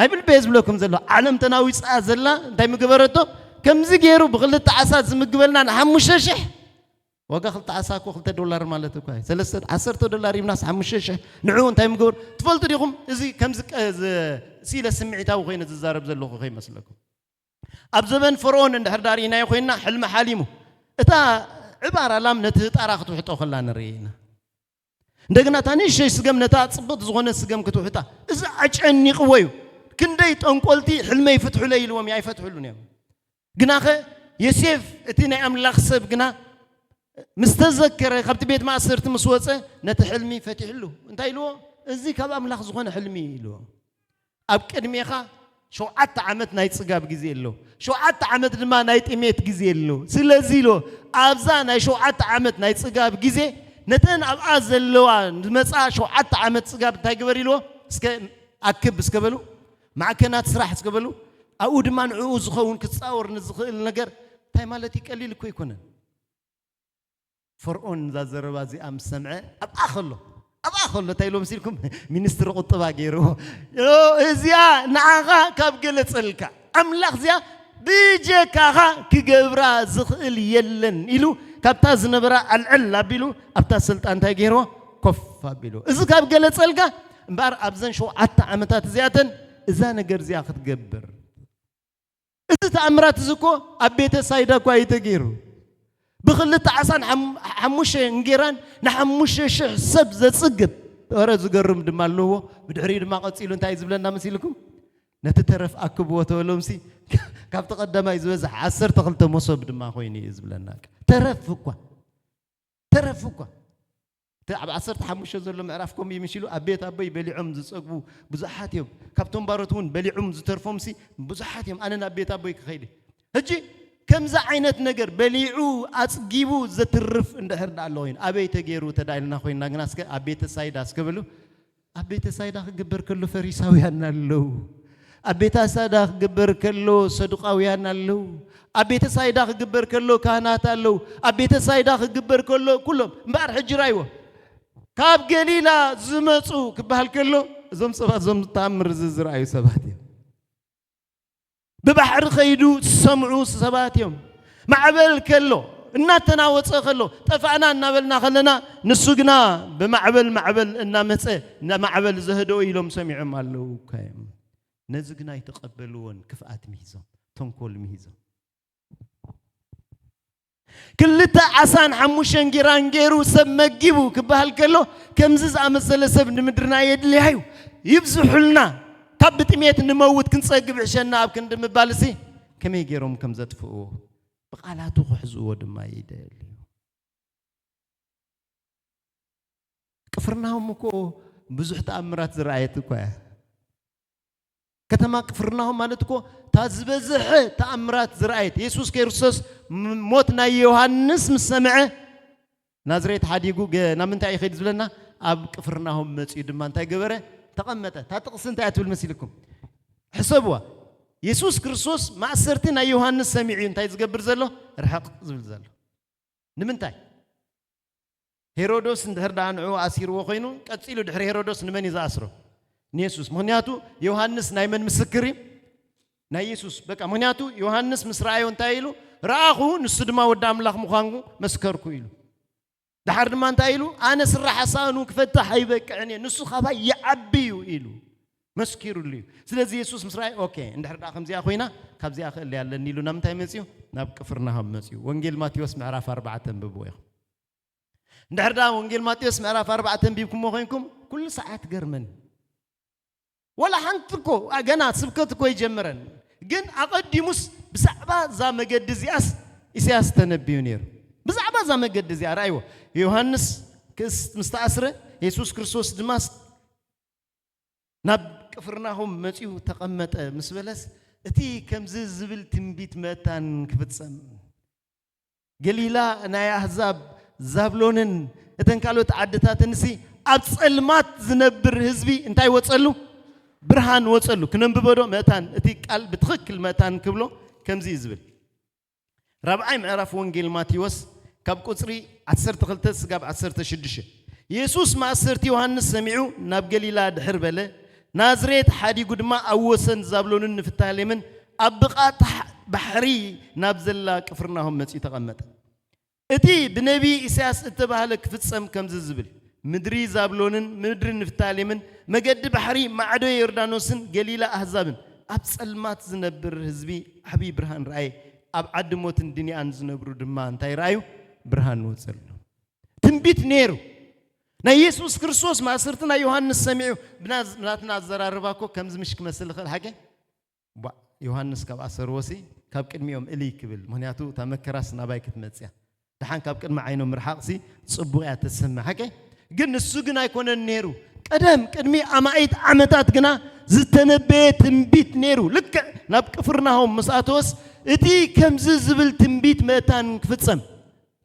اي بالبيز بلوكم زلو علم تناوي صا زلا انتي مغبرتو كمزي غيرو بخل تعسات زمغبلنا نحموش الشح وقا خلت عساكو $2 مالتو كاي $10 يمناس حموش الشح نعو انتي مغبر تفلتو ديكم ازي كمز سيلا سمعتاو خين تزارب زلو خي مسلكم اب زبن فرعون اندحر دارينا يخوينا حلم حاليمو اتا عباره لام نتطارا خطوحطو خلا نرينا እንደገና ታንሽ ስገም ነታ ጽብጥ ዝሆነ ስገም ክትውሕታ እዚ አጨኒ ቅወዩ ክንደይ ጠንቆልቲ ሕልመ ይፍትሑ ለይልዎም ያይፈትሑሉን እዮም ግናኸ የሴፍ እቲ ናይ አምላኽ ሰብ ግና ምስተዘከረ ካብቲ ቤት ማእሰርቲ ምስወፀ ነቲ ሕልሚ ፈትሕሉ እንታይ ኢልዎ እዚ ካብ አምላኽ ዝሆነ ሕልሚ ኢልዎ ኣብ ቅድሜኻ 7 ዓመት ናይ ጽጋብ ጊዜ ኣሎ 7 ዓመት ድማ ናይ ጥሜት ጊዜ ኣሎ ስለዚ ኢልዎ ኣብዛ ናይ 7 ዓመት ናይ ጽጋብ ጊዜ نتن أبقى زلوا نمسا شو عت عمت سجاب تاجبري له سك أكب سكبلو مع كنات سرح سكبلو أود ما نعوز خون كتصور نزخل النجار تاي مالتي قليل كوي كنا فرعون ذا زربازي أم سمعه أبقى خلو تايلو مسيركم مينستر قطبا غيرو إزيا نعغا كاب قلت سلكا أملاخ زيا بيجكها كجبرا زخل يلن إلو كابتا زنبرا العلا بيلو أبتا سلطان تاجيرو كفا بيلو إذا كاب قلت سلكا مبار أبزن شو عتا عمتات زيادن إذا نجر زياخد جبر إذا تأمرات زكو أبيت سايدا كواي تاجيرو بخلت عسان حموش نجيران نحموش شح سب زت سقط ورا زقرم دمالو بدحري دما قصيلون تايز بلنا مسيلكم نتترف أكبو تولمسي كاب تقدم يزوز 10 تقلت مصب دما خويني يزبلناك ترفقوا تعب 10 حموش زلو معرفكم يمشيلو أبيت أبي بليعم زصقبو بزحات يوم كابتن بارتون بليعم زترفمسي بزحات يوم أنا أبيت أبي خيلي هجي كم ذا عينت نجر بليعو أتجيبو زترف عند هرد اللوين أبيت جيرو تدايلنا خوينا ناسك أبيت سايد أسكبلو أبيت سايد أخبر كله فريساويان اللو أبيت سايد أخبر كله صدقاويان اللو أبيت سايد أخبر كله كهنات اللو أبيت سايد أخبر كلهم مبار حجرايوه كاب قليلا زمصو كبهال كله زم تامر زرعي سباتي ببحر خيدو سمعوا سباتيهم معبل كله الناتنا وصخلو طفعنا نبلنا خلنا نسقنا بمعبل ان مصه معبل زهدو يلوم سمعهم الله كايم نزقنا يتقبلون كفات ميزو تنكل ميزو كلتا عسان حموشن جيران جيرو سمجيبو كبهال كله كمزز امسل سب نمدرنا يدلي هايو يبزحلنا كبت ميت نموت كنصقب عشنا اب كند مبالسي كمي جيروم كم زدفو بقالاتو خحزو ودما يدل كفرناهم كو بزح تامرات زرايت كو كتما كفرناهم مالتكو تازبزح تامرات زرايت يسوع كيرسوس موتنا يوحنس مسمعه نازريت حديقو نامنتا يخيد زبلنا اب كفرناهم مصي دما انت غبره تقمته تاتقس انت اتول مسيلكم حسبوا يسوع كريستوس ما سرتنا يوحنس سمعين انت يزغبر زلو رحق زبل زلو نمنتاي هيرودوس اندهردانعو اسيرو خوينو قصيلو دحر هيرودوس نمن يزا اسرو نيسوس مهنياتو يوحنس نايمن مسكري نا يسوس بقى مهنياتو يوحنس مسرايو انتايلو راخو نسدما ود املاح مخانو مسكركو يلو دحر دما انتايلو انا سر حسانو كفتح يبقعني نسو خبا يعبيو يلو مسكيرو لي سلازي يسوس مسراي اوكي اندحر دا خمزيا خوينا كابزيا خل يالن يلو نمتاي مصيو ناب قفرناهم مصيو وانجيل ماتيوس معراف 4 تنببو يخ اندحر دا وانجيل ماتيوس معراف 4 تنبيبكم مخينكم كل ساعات قرمن ولا حنتكو اغنا سبكتكو يجمرن جن اقديموس بسعبا زا مقدزياس اسياس تنبيونير بزعبا زما قد زي رايو يوحنس كس مستأسره يسوع كريستوس دماس ناب كفرناهم متيو تقمت مسبلس اتي كم زبل تنبيت متان كفتسم قليلا ناي احزاب زابلونن اتن قالوا تعدتات نسي ابصلمات زنبر حزبي انتي وصلو برهان وصلو كننببدو متان اتي قال بتخكل متان كبلو كمزي زبل رابعي معرف وانجيل ماتيوس كاب قصري 12 قاب 16 يسوس ما 10 يوحنس سمعوا ناب قليلا دحر بله نازريت حدي قدما اوسن زابلون نفتالمن ابقات بحري نابزلا كفرناهم مصي تقمط اتي بنبي اساس اتباهلك فتصم كمز زبل مدري زابلونن مدري نفتالمن مقد بحري معدو يردانوسن قليلا احزابن ابصلمات زنبر حزبي حبيب برهان راي اب عدموت الدنيا ان زنبرو دما انتي رايو برهان وصل تنبيت نيرو نا يسوع كريستوس ما صرتنا يوحنس سمعوا بناتنا زرارباكو كمز مشك مسل خل حاجه يوحنس كاب اثر وسي كاب قدميوم الي كبل مهنياتو تمكراس ناباي كتمصيا دحان كاب قدم عينو مرحقسي صبويا تسمع حاجه ግን እሱ ግን አይኮነን ኔሩ ቀድሚ አማይት አመታት ግና ዝተነበየ ትንቢት ኔሩ ልክ ናብ ቅፍርናሆም መስአቶስ እቲ ከምዝ ዝብል ትንቢት መታን ክፍጸም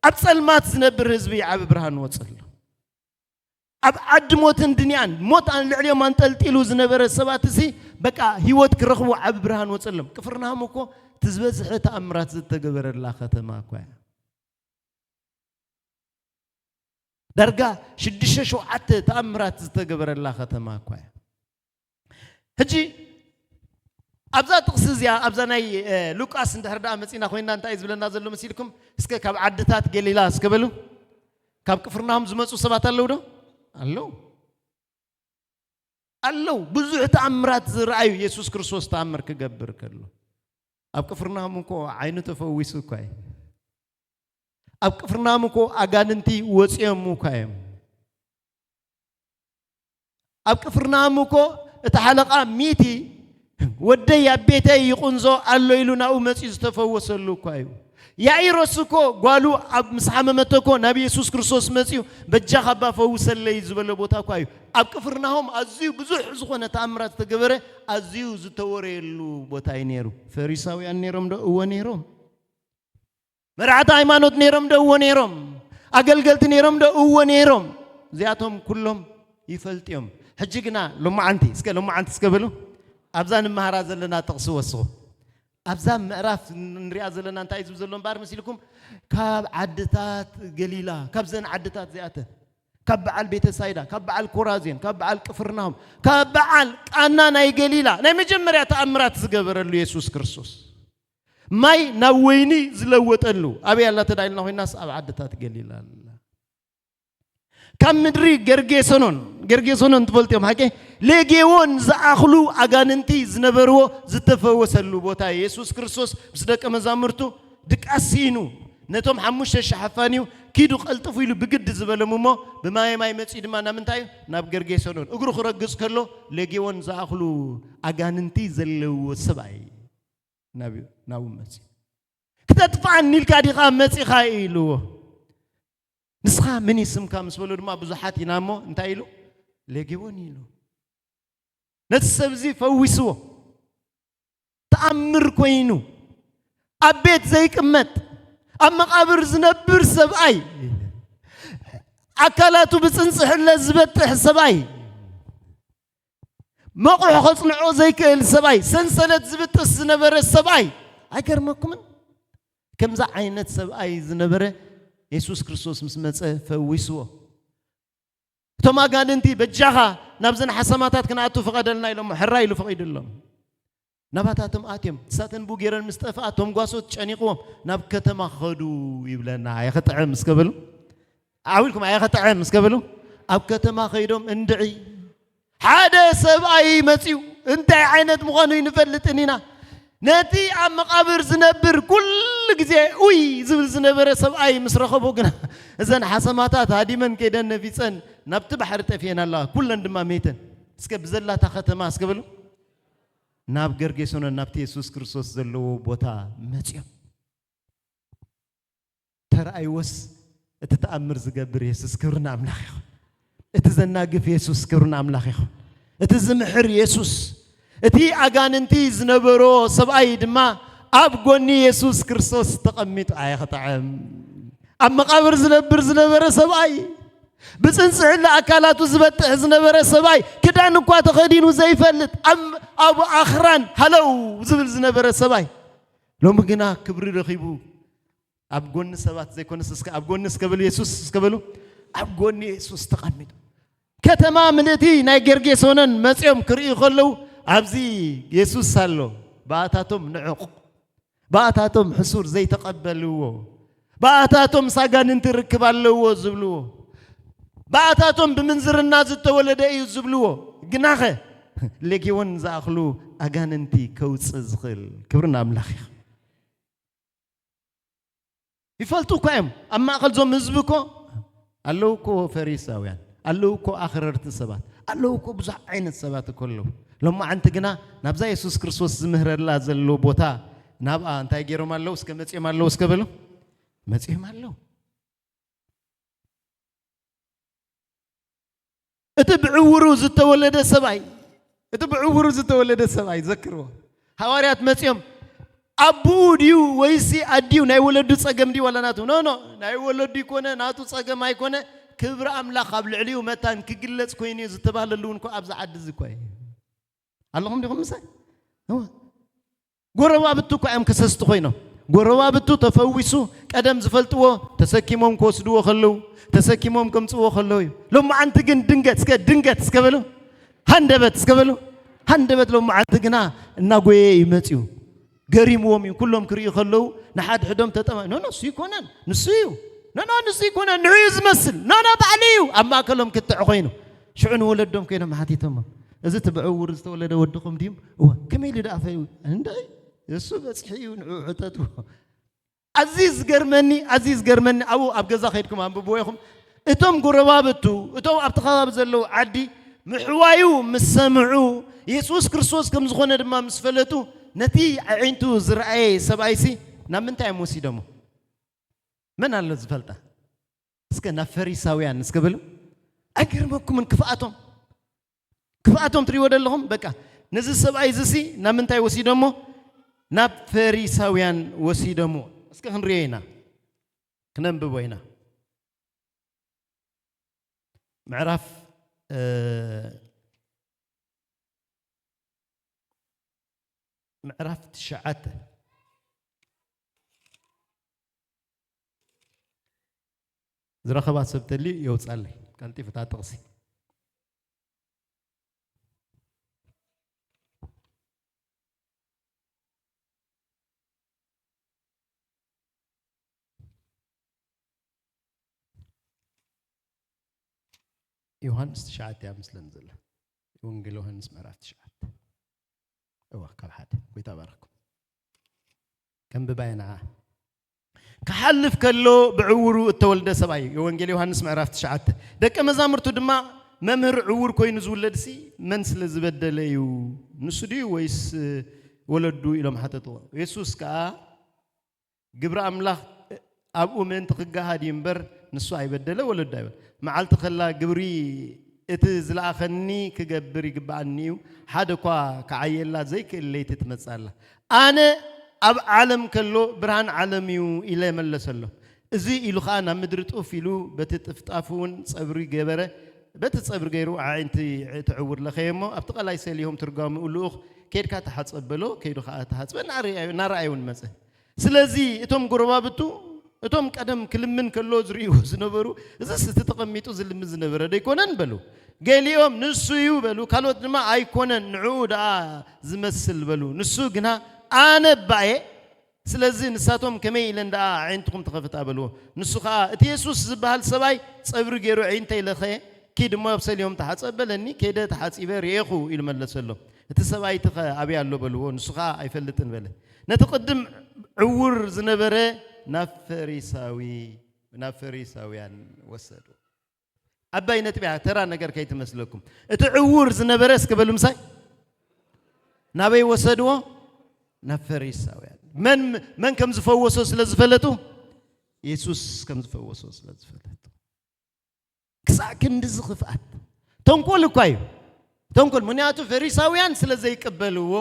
ኣብ ጸልማት ዝነብር ህዝቢ ዓብ ብርሃን ወጽል ኣብ ዓድሞትን ድንያን ሞት አን ልዕልዮም አንጠልጢሉ ዝነበረ ሰባት እዚ በቃ ህይወት ክረኽቡ ዓብ ብርሃን ወጽለም ቅፍርናሆም እኮ ትዝበዝሕ ተአምራት ዝተገበረላ ከተማ እኮ درجة شدشة شو عت تأمرات تجبر الله ختمها كوي هجي أبزا تقصز يا أبزا ناي لوكاس عند هردا مسينا خوينا أنت إذ بلنا نازل مسيلكم إسكا كاب عدتات جليلا إسكبلو كاب كفرناهم زمس وسبات اللو ده اللو بزوج تأمرات زرعيو يسوع كريستوس تأمر كجبر كله أب كفرناهم كو عينه تفويسو كوي أب كفرنامكو أجاننتي وسيمو كايم أب كفرنامكو تحلقة ميتي ودي بيتي يقنزو الله يلونا أمس يستفوسلو كايو يا إيروسكو قالوا أب مسحمة متكو نبي يسوع كريستوس مسيو بجاه أبا فوسل لي زبالة بوتا كايو أب كفرناهم أزيو بزوج زخونة تأمرات تجبره أزيو زتوريلو بوتا ينيرو فريساوي أنيرم ده ونيرم مرعت ايمانوت نيرم ده ونيرم اقلقلت نيرم ده ونيرم زياتهم كلهم يفلتيهم حجقنا لما انتي اسكبلو ابزان مهراز لنا تقسو وسو ابزان مراف نرياز لنا انت عايز بزلون بار مسيلكم كاب عدتات قليله كابزن عدتات زياته كبعل بيت سايدا كبعل كورازين كبعل كفرناهم كبعل انا ناي قليله ناي مجمريا تامرات زغبر له يسوع كريستوس ماي نويني زلوتلو ابي الله تدايلنا هو الناس ابعدتات قليلا كم مدري غرغيسونون تفلتيهم حكي لغيون زاخلو اغاننتي زنبرو زتفوسلو بوتا يسوع كريستوس بصدق مزامرتو دقاسينو نتوم حموش شحفانيو كيدو قلطفو يلو بجد زبلمومو بماي ماي مصي دما نمنتاي ناب غرغيسونون اغرو خرغص كلو لغيون زاخلو اغاننتي زلو سباي نبي ناو مسي كتدفع النيل خام مسي خايلو نسخة من اسم كامس بلو ما بزحات ينامو انتايلو لقيون يلو نتسبزي فويسو تأمر كوينو أبيت زي كمت أما قابر زنبر سبعي أكلاتو بسنسح اللزبت سبعي موقع خصنعو زي كل سبعي سنسلت زبت الزنبر السبعي أكرمكم كم ذا عينت سبعي زنبر يسوع كريستوس مسمى فويسوه توما قال انتي بجاها نبزن حسماتات كناتو فقدلنا لهم حراي له فقيد لهم نباتاتهم آتيم ساتن بوغيرن مستفاتهم قاسوت شانيقوم ناب كتما خدو يبلنا يا خطعم مسكبلو اعولكم يا خطعم مسكبلو اب كتما خيدهم اندعي حدا سبعي مسيو انت عينت مغانو ينفلتنينا ناتي عم مقابر زنبر كل جزء وي زبل زنبر سبعي مسرخبو قنا اذن حسماتات هادي من كيدن نفيسن نبت بحر تفينا الله كل عندما ميتن اسكب زلا تختما اسكبلو ناب غرغيسون نابتي يسوع كريستوس زلو بوتا مصيو ተራእይወስ እትተአምር ዝገብር ኢየሱስ ክብርና አምላኽ ይኹን እትዘናግፍ ኢየሱስ ክብርና አምላኽ ይኹን እትዝምሕር ኢየሱስ እቲ አጋንንቲ ዝነበሮ ሰብአይ ድማ ኣብ ጎኒ ኢየሱስ ክርስቶስ ተቐሚጡ ኣይኸጣዕም ኣብ መቃብር ዝነበረ ሰብአይ ብፅንፅዕላ አካላቱ ዝበጥሕ ዝነበረ ሰብአይ ክዳን እኳ ተኸዲኑ ዘይፈልጥ ኣብ ኣኽራን ሃለው ዝብል ዝነበረ ሰብአይ ሎሚ ግና ክብሪ ረኺቡ ኣብ ጎኒ ሰባት ዘይኮነስ እስከ ኣብ ጎኒ እስከበሉ ኢየሱስ እስከበሉ ኣብ ጎኒ ኢየሱስ ተቐሚጡ ከተማ ምልእቲ ናይ ጌርጌሶንን መፅኦም ክርእዩ ከለው ኣብዚ ኢየሱስ ኣሎ ባእታቶም ንዑቕ ባእታቶም ሕሱር ዘይተቐበልዎ ባእታቶም ሳጋንንቲ ርክብ ኣለዎ ዝብልዎ ባእታቶም ብምንዝርና ዝተወለደ እዩ ዝብልዎ ግናኸ ለጊዮን ዝኣኽሉ ኣጋንንቲ ከውፅእ ዝኽእል ክብርና ኣምላኽ ይኹን ይፈልጡ እኳ እዮም ኣብ ማእኸል ዞም ህዝቢ እኮ ኣለዉ እኮ ፈሪሳውያን ኣለዉ እኮ ኣኽረርቲ ሰባት ኣለዉ እኮ ብዙሕ ዓይነት ሰባት እኮ ኣለዉ ሎማዓንቲ ግና ናብዛ ኢየሱስ ክርስቶስ ዝምህረላ ዘሎ ቦታ ናብኣ እንታይ ገይሮም ኣለዉ እስከ መፅኦም ኣለዉ እስከ በሉ መፅኦም ኣለዉ እቲ ብዕውሩ ዝተወለደ ሰብኣይ ዘክርዎ ሐዋርያት መፅኦም አቡኡ ድዩ ወይስ አዲው ናይ ወለዱ ጸገም ዲ ወላናቱ ኖ ናይ ወለዱ ይኮነ ናቱ ጸገም አይኮነ ክብር አምላኽ ኣብ ልዕሊኡ መታን ክግለጽ ኮይኑ ዝተባለሉ እንኳ ኣብዛ ዓዲ ዝኳይ ኣለኹም ዲኹም ምሳይ ጎረባብቱ እኳ እዮም ከሰስቱ ኮይኖም ጎረባብቱ ተፈዊሱ ቀደም ዝፈልጥዎ ተሰኪሞም ከወስድዎ ከለው ተሰኪሞም ከምጽዎ ከለው ሎማዓንቲ ግን ድንገት እስከበሉ ሃንደበት ሎማዓንቲ ግና እናጎየ ይመጽዩ ገሪምዎም ኩሎም ክሪኡ ከለው ንሓድ ሕዶም ተጠማ ንሱ ይኮነን ንሱ ይኮነን ንዑ ዝመስል ባዕልዩ ኣብ ማእከሎም ክትዕ ኮይኑ ሽዑን ወለዶም ኮይኖም ሓቲቶም እዚ ትብዕውር ዝተወለደ ወድኹም ዲም ከመይ ልዳፈዩ እንታይ እሱ በጽሒዩ ንዑ ሕተቱ አዚዝ ገርመኒ ኣብ ገዛ ኸይድኩም አንብብዎ ይኹም እቶም ጎረባብቱ እቶም ኣብቲ ከባቢ ዘለው ዓዲ ምሕዋዩ ምስ ሰምዑ ኢየሱስ ክርስቶስ ከም ዝኾነ ድማ ምስ ፈለጡ ነቲ ዓይንቱ ዝረአየ ሰብኣይሲ ናብ ምንታይ ወሲዶሞ መን ኣሎ ዝፈልጣ እስከ ናብ ፈሪሳውያን እስከበሉ ኣይገርመኩምን ክፍኣቶም ትሪእዎ ደለኹም በቃ ነዚ ሰብኣይ ዝሲ ናብ ምንታይ ወሲዶሞ ናብ ፈሪሳውያን ወሲዶሞ እስከ ክንሪኦ ኢና ክነንብቦ ኢና ምዕራፍ ምዕራፍ 9 ዝረኸባት ሰብተሊ የውፃለይ ቀልጢፍታ ጥቕሲ ዮሐንስ 9 ያምስለን ዘለ ወንጌል ዮሐንስ ምዕራፍ 9 ካብ ሓደ ጎይታ ባረኩም ከም በባይና كحلف كله بعورو التولد سبعي يوانجيل يوحنس معرفت شعات دك مزامرتو دما ممر عور كوين زولد سي من سلزبدل يو نسدي ويس ولدو إلهم حتى تو يسوس كا جبر أملاك أبو من تقجها ديمبر نسوا يبدله ولد دايما معلت خلا جبري اتزل آخرني كجبري جبعنيو حدا كعيلا زيك اللي تتمثله أنا أب عالم كله برهان عالميو إلى ملسله زي إلو خانا مدرت أفيلو بتتفتافون صبري جبره بتتصبر غيرو عينتي تعور لخيمه أبتقى لا يسليهم ترجم يقولوا كيد كاتحت قبله كيدو خاتحت نرأيون مثلا سلزي إتهم قربابتو إتهم كدم كل من كله زريو زنبرو إذا ستتقميتو زل من زنبرة ده يكونن بلو قاليهم نسويو بلو كانوا ما أيكونن نعود زمسل بلو نسو جنا أنا بعي سلزي نساتهم كميل عند عينتكم تخفت قبلوا نسخة تيسوس زبال سباي صبر غيرو عينتي لخي كيد ما بسال يوم تحت قبلني كيد تحت إبر يخو إلى ملسله تسباي تخ أبي على بلو نسخة أيفلتن بله نتقدم عور زنبرة نفريساويان وسدوا أبي نتبع ترى نجار كي تمسلكم تعور زنبرة قبل مساي نبي وسدوا نفريساويان من كم زفوسوا سلزفلتو ኢየሱስ ከም ዝፈወሶ ስለዝፈለጥ ክሳዕ ክንዲ ዝኽፍአት ተንኮል እኳ እዩ ተንኮል ምክንያቱ ፈሪሳውያን ስለዘይቀበልዎ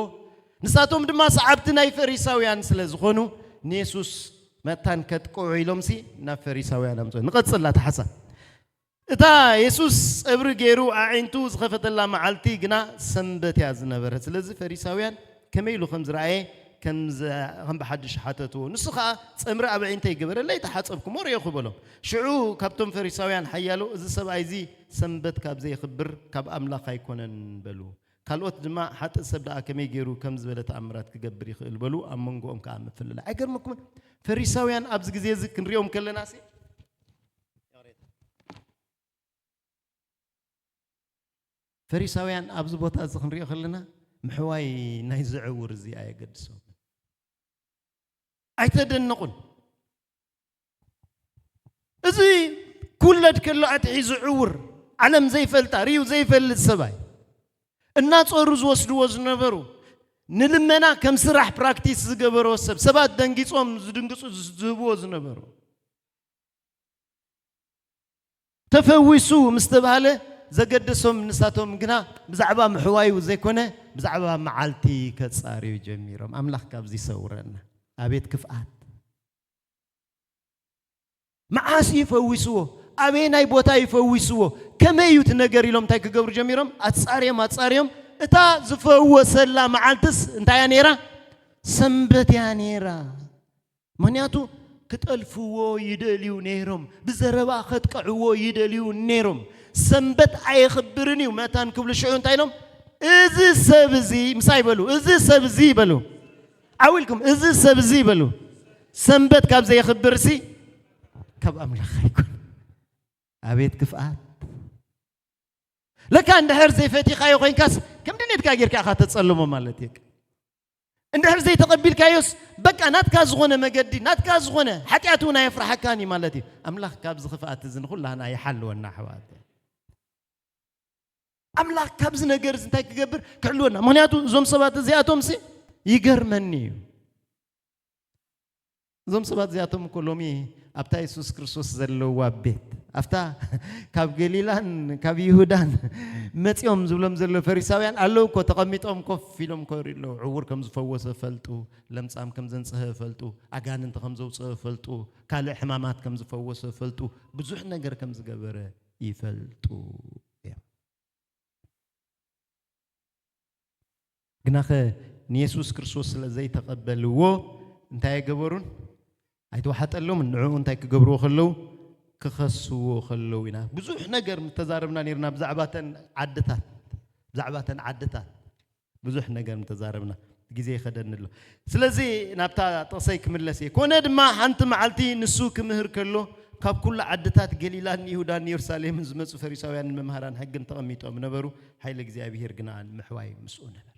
ንሳቶም ድማ ሰዓብቲ ናይ ፈሪሳውያን ስለዝኾኑ ንኢየሱስ መታን ከጥቅዑ ኢሎምሲ ናብ ፈሪሳውያን ኣምፅኡ ንቐፅላ ተሓሳብ እታ ኢየሱስ ፀብሪ ገይሩ ኣዒንቱ ዝኸፈተላ መዓልቲ ግና ሰንበት እያ ዝነበረት ስለዚ ፈሪሳውያን ከመይ ኢሉ ከም ዝረኣየ ከም በሓድሽ ሓተትዎ ንሱ ከዓ ፀምሪ ኣብ ዒንተይ ገበረለይ ተሓፀብኩሞ ርአኹ በሎም ሽዑ ካብቶም ፈሪሳውያን ሓያሎ እዚ ሰብኣይ እዚ ሰንበት ካብ ዘይኽብር ካብ ኣምላኽ ኣይኮነን በሉ ካልኦት ድማ ሓጥእ ሰብ ደኣ ከመይ ገይሩ ከም ዝበለ ተኣምራት ክገብር ይኽእል በሉ ኣብ መንጎኦም ከዓ ምፍልላ ኣይገርምኩምን ፈሪሳውያን ኣብዚ ግዜ እዚ ክንሪኦም ከለና ሲ ፈሪሳውያን ኣብዚ ቦታ እዚ ክንሪኦ ከለና ምሕዋይ ናይ ዝዕውር እዚ ኣየገድሶም ኣይተደነቁን እዚ ኩለድ ከሎ ኣትሒ ዝዕውር ዓለም ዘይፈልጣ ርዩ ዘይፈልጥ ሰብኣይ እናፀሩ ዝወስድዎ ዝነበሩ ንልመና ከም ስራሕ ፕራክቲስ ዝገበሮ ሰብ ሰባት ደንጊጾም ዝድንግጹ ዝህብዎ ዝነበሩ ተፈዊሱ ምስ ተባሃለ ዘገደሶም ንሳቶም ግና ብዛዕባ ምሕዋዩ ዘይኮነ ብዛዕባ መዓልቲ ከጻርዩ ጀሚሮም ኣምላኽ ካብዚ ይሰውረና ኣቤት ክፍኣት መዓስ ይፈዊስዎ ኣበይ ናይ ቦታ ይፈዊስዎ ከመይ እዩ ነገር ኢሎም እንታይ ክገብሩ ጀሚሮም ኣጻርዮም እታ ዝፈወሰላ መዓልትስ እንታይ ነይራ ሰንበት እያ ነይራ ምክንያቱ ክጠልፍዎ ይደልዩ ነይሮም ብዘረባ ከጥቀዕዎ ይደልዩ ነይሮም ሰንበት ኣይኽብርን እዩ መታን ክብሉ ሽዑ እንታይ ኢሎም እዚ ሰብ እዚ ምሳይ በሉ እዚ ሰብ እዚ በሉ ዓዊልኩም እዚ ሰብ እዚ በሉ ሰንበት ካብ ዘይኽብር ሲ ካብ ኣምላኽ ኣይኮን ኣቤት ክፍኣት ለካ እንድሕር ዘይፈቲኻዮ ኮይንካስ ከም ድኔትካ ጌርካ ኢኻ ተፀልሞ ማለት እዩ እንድሕር ዘይተቐቢልካዮስ በቃ ናትካ ዝኾነ መገዲ ናትካ ዝኾነ ሓጢኣት እውን ኣየፍራሐካኒ ማለት እዩ ኣምላኽ ካብዚ ክፍኣት እዚ ንኹላህና ይሓልወና ኣሕዋት ኣምላኽ ካብዚ ነገር እዚ እንታይ ክገብር ክሕልወና ምክንያቱ እዞም ሰባት እዚኣቶም ሲ ይገርመኒ እዩ እዞም ሰባት እዚኣቶም እኮ ሎሚ ኣብታ ኢየሱስ ክርስቶስ ዘለዋ ቤት ኣፍታ ካብ ገሊላን ካብ ይሁዳን መፂኦም ዝብሎም ዘሎ ፈሪሳውያን ኣለው እኮ ተቐሚጦም ኮፍ ኢሎም ኮሪ ኣለዉ ዕውር ከም ዝፈወሰ ፈልጡ ለምጻም ከም ዘንጽሐ ፈልጡ ኣጋንንቲ ከም ዘውፅአ ፈልጡ ካልእ ሕማማት ከም ዝፈወሰ ፈልጡ ብዙሕ ነገር ከም ዝገበረ ይፈልጡ ግናኸ ንኢየሱስ ክርስቶስ ስለዘይተቐበልዎ እንታይ ይገበሩን ኣይተዋሓጠሎም ንዕኡ እንታይ ክገብርዎ ከለው ክኸስዎ ከለው ኢና ብዙሕ ነገር ተዛረብና ነርና ብዛዕባተን ዓድታት ብዙሕ ነገር ተዛረብና ግዜ ይኸደንሎ ስለዚ ናብታ ጥቕሰይ ክምለስ እየ ኮነ ድማ ሓንቲ መዓልቲ ንሱ ክምህር ከሎ ካብ ኩሉ ዓድታት ገሊላን ይሁዳን ኢየሩሳሌምን ዝመፁ ፈሪሳውያን መምሃራን ሕግን ተቐሚጦም ነበሩ ሓይለ እግዚኣብሔር ግና ምሕዋይ ምስኡ ነበር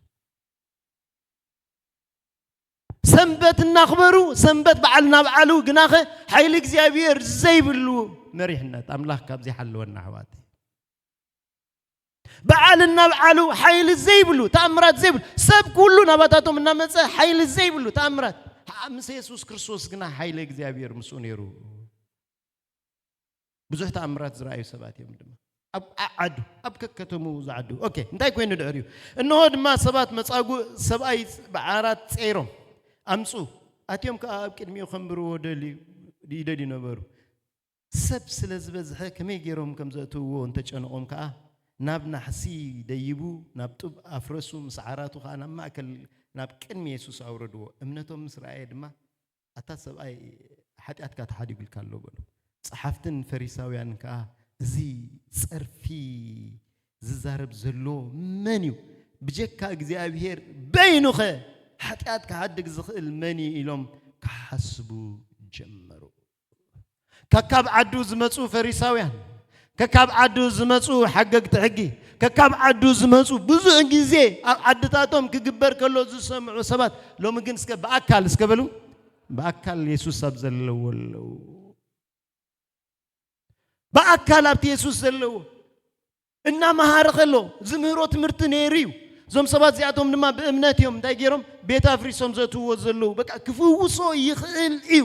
ሰንበት እናኽበሩ ሰንበት በዓልና በዓሉ ግናኸ ሓይሊ እግዚኣብሔር ዘይብሉ መሪሕነት ኣምላኽ ካብዚ ሓልወና ኣሕዋት በዓልና በዓሉ ሓይሊ ዘይብሉ ተኣምራት ዘይብሉ ሰብ ኩሉ ናባታቶም እናመፀ ሓይሊ ዘይብሉ ተኣምራት ምስ ኢየሱስ ክርስቶስ ግና ሓይሊ እግዚኣብሔር ምስኡ ነይሩ ብዙሕ ተኣምራት ዝረኣዩ ሰባት እዮም ድማ ዓዱ ኣብ ከከተሙ ዝዓዱ ኦኬ እንታይ ኮይኑ ድዕርዩ እንሆ ድማ ሰባት መጻጉዕ ሰብኣይ ብዓራት ፀይሮም ኣምፁ ኣትዮም ከዓ ኣብ ቅድሚኡ ከንብርዎ ይደልዩ ነበሩ ሰብ ስለ ዝበዝሐ ከመይ ገይሮም ከም ዘእትውዎ እንተጨነቖም ከዓ ናብ ናሕሲ ደይቡ ናብ ጡብ ኣፍረሱ ምስ ዓራቱ ከዓ ናብ ማእከል ናብ ቅድሚ ኢየሱስ ኣውረድዎ እምነቶም ምስ ረኣየ ድማ ኣታ ሰብኣይ ሓጢኣትካ ተሓዲጉ ኢልካ ኣሎ በሉ ጸሓፍትን ፈሪሳውያን ከዓ እዚ ፀርፊ ዝዛረብ ዘሎ መን እዩ ብጀካ እግዚኣብሔር በይኑኸ ሓጢኣት ክሓድግ ዝኽእል መን ኢሎም ክሓስቡ ጀመሩ ከካብ ዓዱ ዝመፁ ፈሪሳውያን ከካብ ዓዱ ዝመፁ ሓገግቲ ሕጊ ከካብ ዓዱ ዝመፁ ብዙሕ ግዜ ኣብ ዓድታቶም ክግበር ከሎ ዝሰምዑ ሰባት ሎሚ ግን እስከ ብኣካል እስከ በሉ ብኣካል ኢየሱስ ኣብ ዘለዎ ኣለዉ ብኣካል ኣብቲ ኢየሱስ ዘለዎ እናመሃረ ከሎ ዝምህሮ ትምህርቲ ነይሩ እዩ ዞም ሰባት እዚኣቶም ድማ ብእምነት እዮም እንታይ ገይሮም ቤት ኣፍሪሶም ዘእትውዎ ዘለዉ በቃ ክፍውሶ ይኽእል እዩ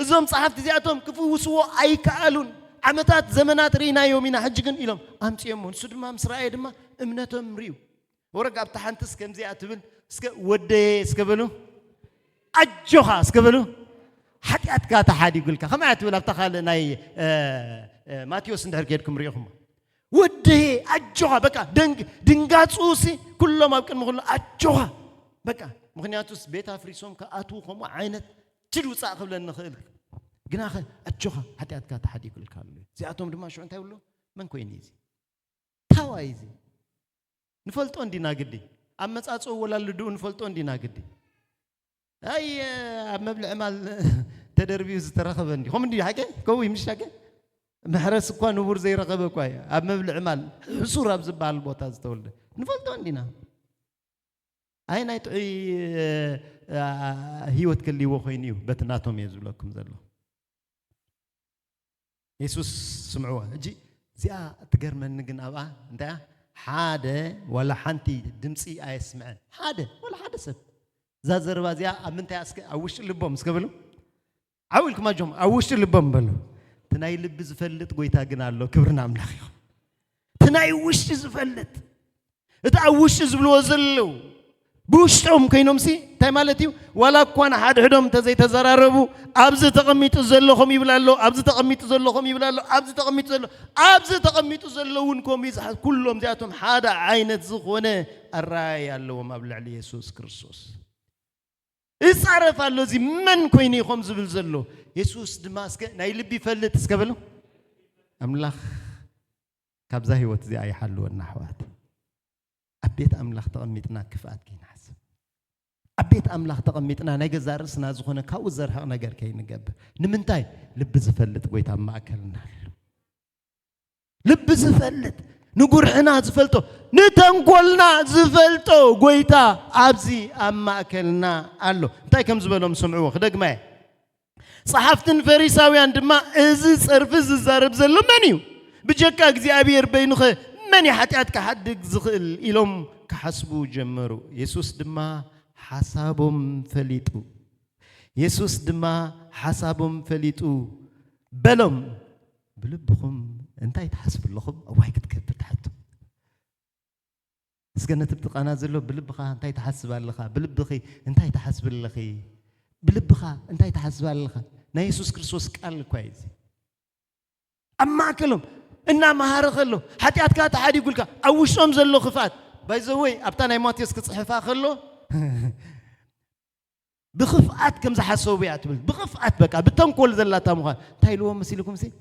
እዞም ጻሕፍት እዚኣቶም ክፍውስዎ ኣይከኣሉን ዓመታት ዘመናት ሪናዮም ኢና ሕጂ ግን ኢሎም ኣምፅዮሞ ንሱ ድማ ምስ ረኣየ ድማ እምነቶም ርዩ ወረጋ ኣብታ ሓንቲስ ከምዚኣ ትብል እስከ ወደየ እስከ በሉ ኣጆኻ እስከ በሉ ሓጢኣትካ ተሓዲጉልካ ከመይ ትብል ኣብታ ካልእ ናይ ማቴዎስ እንድሕር ከድኩም ርኢኹም ወደየ ኣጆኻ በቃ ድንጋፁሲ ኩሎም ኣብ ቅድሚ ኩሉ ኣጆኻ በቃ ምክንያቱስ ቤት ኣፍሪሶም ከኣትዉ ከምኡ ዓይነት ችድ ውፃእ ክብለን ንኽእል ግናኸ ኣጆኻ ሓጢኣትካ ተሓዲጉልካ ኣሎ እዚኣቶም ድማ ሽዑ እንታይ ብሎ መን ኮይኒ እዚ ታዋይ እዚ ንፈልጦ እንዲና ግዲ ኣብ መጻጽኡ ወላልድኡ ንፈልጦ እንዲና ግዲ ኣይ ኣብ መብልዕ ማል ተደርቢዩ ዝተረኸበ እንዲ ከም እንዲ ሓቂ ከው ይምሽ ሓቂ ምሕረስ እኳ ንቡር ዘይረኸበ እኳ ኣብ መብልዕ ማል ሕሱር ኣብ ዝበሃል ቦታ ዝተወልደ ንፈልጦ እንዲና ኣይ ናይ ጥዑይ ህይወት ክልይዎ ኮይኑ እዩ በቲ ናቶም እየ ዝብለኩም ዘሎ ኢየሱስ ስምዕዋ እጂ እዚኣ ትገርመኒ ግን ኣብኣ እንታይ ሓደ ወላ ሓንቲ ድምፂ ኣይስምዐን ሓደ ወላ ሓደ ሰብ እዛ ዘረባ እዚኣ ኣብ ምንታይ ኣብ ውሽጢ ልቦም እስከ በሉ ዓዊልኩም ኣጆም ኣብ ውሽጢ ልቦም በሉ እቲ ናይ ልቢ ዝፈልጥ ጎይታ ግን ኣሎ ክብርና ኣምላኽ ይኹን እቲ ናይ ውሽጢ ዝፈልጥ እቲ ኣብ ውሽጢ ዝብልዎ ዘለው ብውሽጦም ኮይኖም ሲ እንታይ ማለት እዩ ዋላ እኳ ሓድሕዶም ተዘይተዘራረቡ ኣብዚ ተቐሚጡ ዘለኹም ይብላሎ ኣብዚ ተቐሚጡ ዘለኹም ይብላሎ ኣብዚ ተቐሚጡ ዘለውን ከምኡ ይዝሓት ኩሎም እዚኣቶም ሓደ ዓይነት ዝኾነ ኣረኣይ ኣለዎም ኣብ ልዕሊ ኢየሱስ ክርስቶስ ይፃረፍ ኣሎ እዚ መን ኮይኑ ኢኹም ዝብል ዘሎ ኢየሱስ ድማ እስከ ናይ ልቢ ይፈልጥ እስከ በሉ ኣምላኽ ካብዛ ህይወት እዚኣ ይሓልወና ኣሕዋት ኣብ ቤት ኣምላኽ ተቐሚጥና ክፍኣት ከይንሓስብ ኣብ ቤት ኣምላኽ ተቐሚጥና ናይ ገዛ ርእስና ዝኾነ ካብኡ ዘርሕቕ ነገር ከይንገብር ንምንታይ ልቢ ዝፈልጥ ጎይታ ኣብ ማእከልና ኣሎ ልቢ ዝፈልጥ ንጉርሕና ዝፈልጦ ንተንኮልና ዝፈልጦ ጎይታ ኣብዚ ኣብ ማእከልና ኣሎ እንታይ ከም ዝበሎም ስምዕዎ ክደግማየ ጸሓፍትን ፈሪሳውያን ድማ እዚ ፀርፊ ዝዛረብ ዘሎ መን እዩ ብጀካ እግዚኣብሔር በይኑኸ من يحتاج كحدك زغل إلهم كحسبو جمرو يسوس دما حسابهم فليتو يسوس دما حسابهم فليتو بلهم بلبهم انت يتحسب لهم او هيك تحتو اسكنت بتقانا زلو بلبخا انت يتحسب لها بلبخي انت يتحسب لخي بلبخا انت يتحسب لها نا يسوس كريستوس قال كويس اما كلهم إننا مهارخ له حتى أتكات حد يقولك أوشهم زلوا خفات بايزوي أبتنا ماتيوس كتصحفا خلو بخفات كم زحسوا بيعت بخفات بقى بتنقل زلا تامها تايلوا مسيلكم سي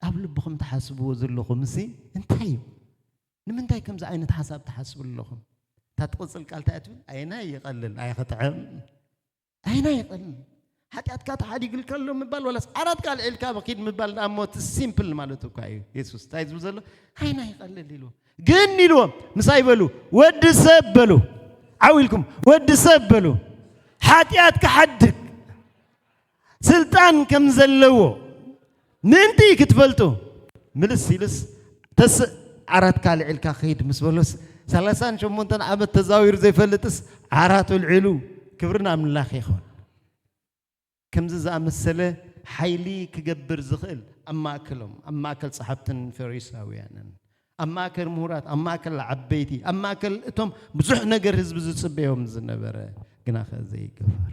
قبل بخم تحسبوا زلوا مسي انتهي نمن تاي كم زعين تحسب تحسب لهم تتقصل قال تأتون أين يقلل أي خطعم أين يقلل حتى أتكات حد يقول كلهم مبال ولا أراد قال الكاب أكيد مبال أموت سيمبل مالته كاي يسوع تايز بزلوا هاي ناي قال له جني له مسايبلو ود سبلو عاولكم ود سبلو حتى أتك حدك سلطان كم زلوا ننتي كتفلتو ملس يلس تس أراد قال الكا خيد مسبلوس ثلاثان شو مونتن عبد تزاوير زي فلتس عراتو العلو كبرنا من الله يخون كم زا مسألة حيلي كجبر زخل أما أكل صحبتن فريساويان أما أكل مهورات أما أكل عبيتي أما أكل توم بزح نجر حزب زبيهم زنبرة جناخ زي كفار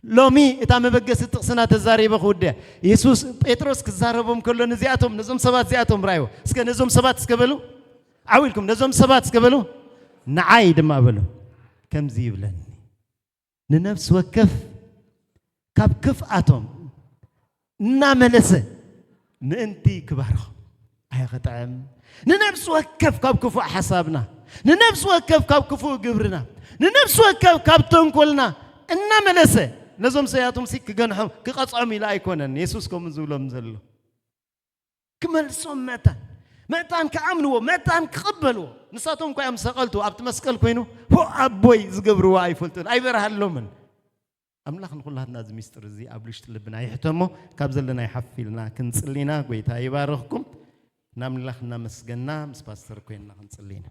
لومي إتام بقى ست سنة تزاري بخوده يسوع بيتروس كزاربهم كلهم نزياتهم نزوم سبات زياتهم رايو سك نزوم سبات سكبلو عاولكم نزوم سبات سكبلو نعايد ما بلو كم زيبلني ننفس وكف كاب كف أتوم ناملسه ننتي كبارخ هاي خطعم ننفس وكف كاب كفو حسابنا ننفس وكف كاب كفو قبرنا ننفس وكف كاب تنقلنا ناملسه نزوم سياتهم سيك جنحهم كقطعم لا يكونن يسوسكم زولهم زلوا كمل صوم متان كعملوا متان كقبلوا نساتهم كأم سقلتوا أبت مسكل كوينو هو أبوي زقبروا أي فلتون أي برها اللومن أملاك نقول لها الناس مستر زي أبلش تلبنا يحتمو كابزل لنا يحفلنا كنصلينا قويتا يبارككم نام لخنا مسجنا مسباستر كوين نخنصلينا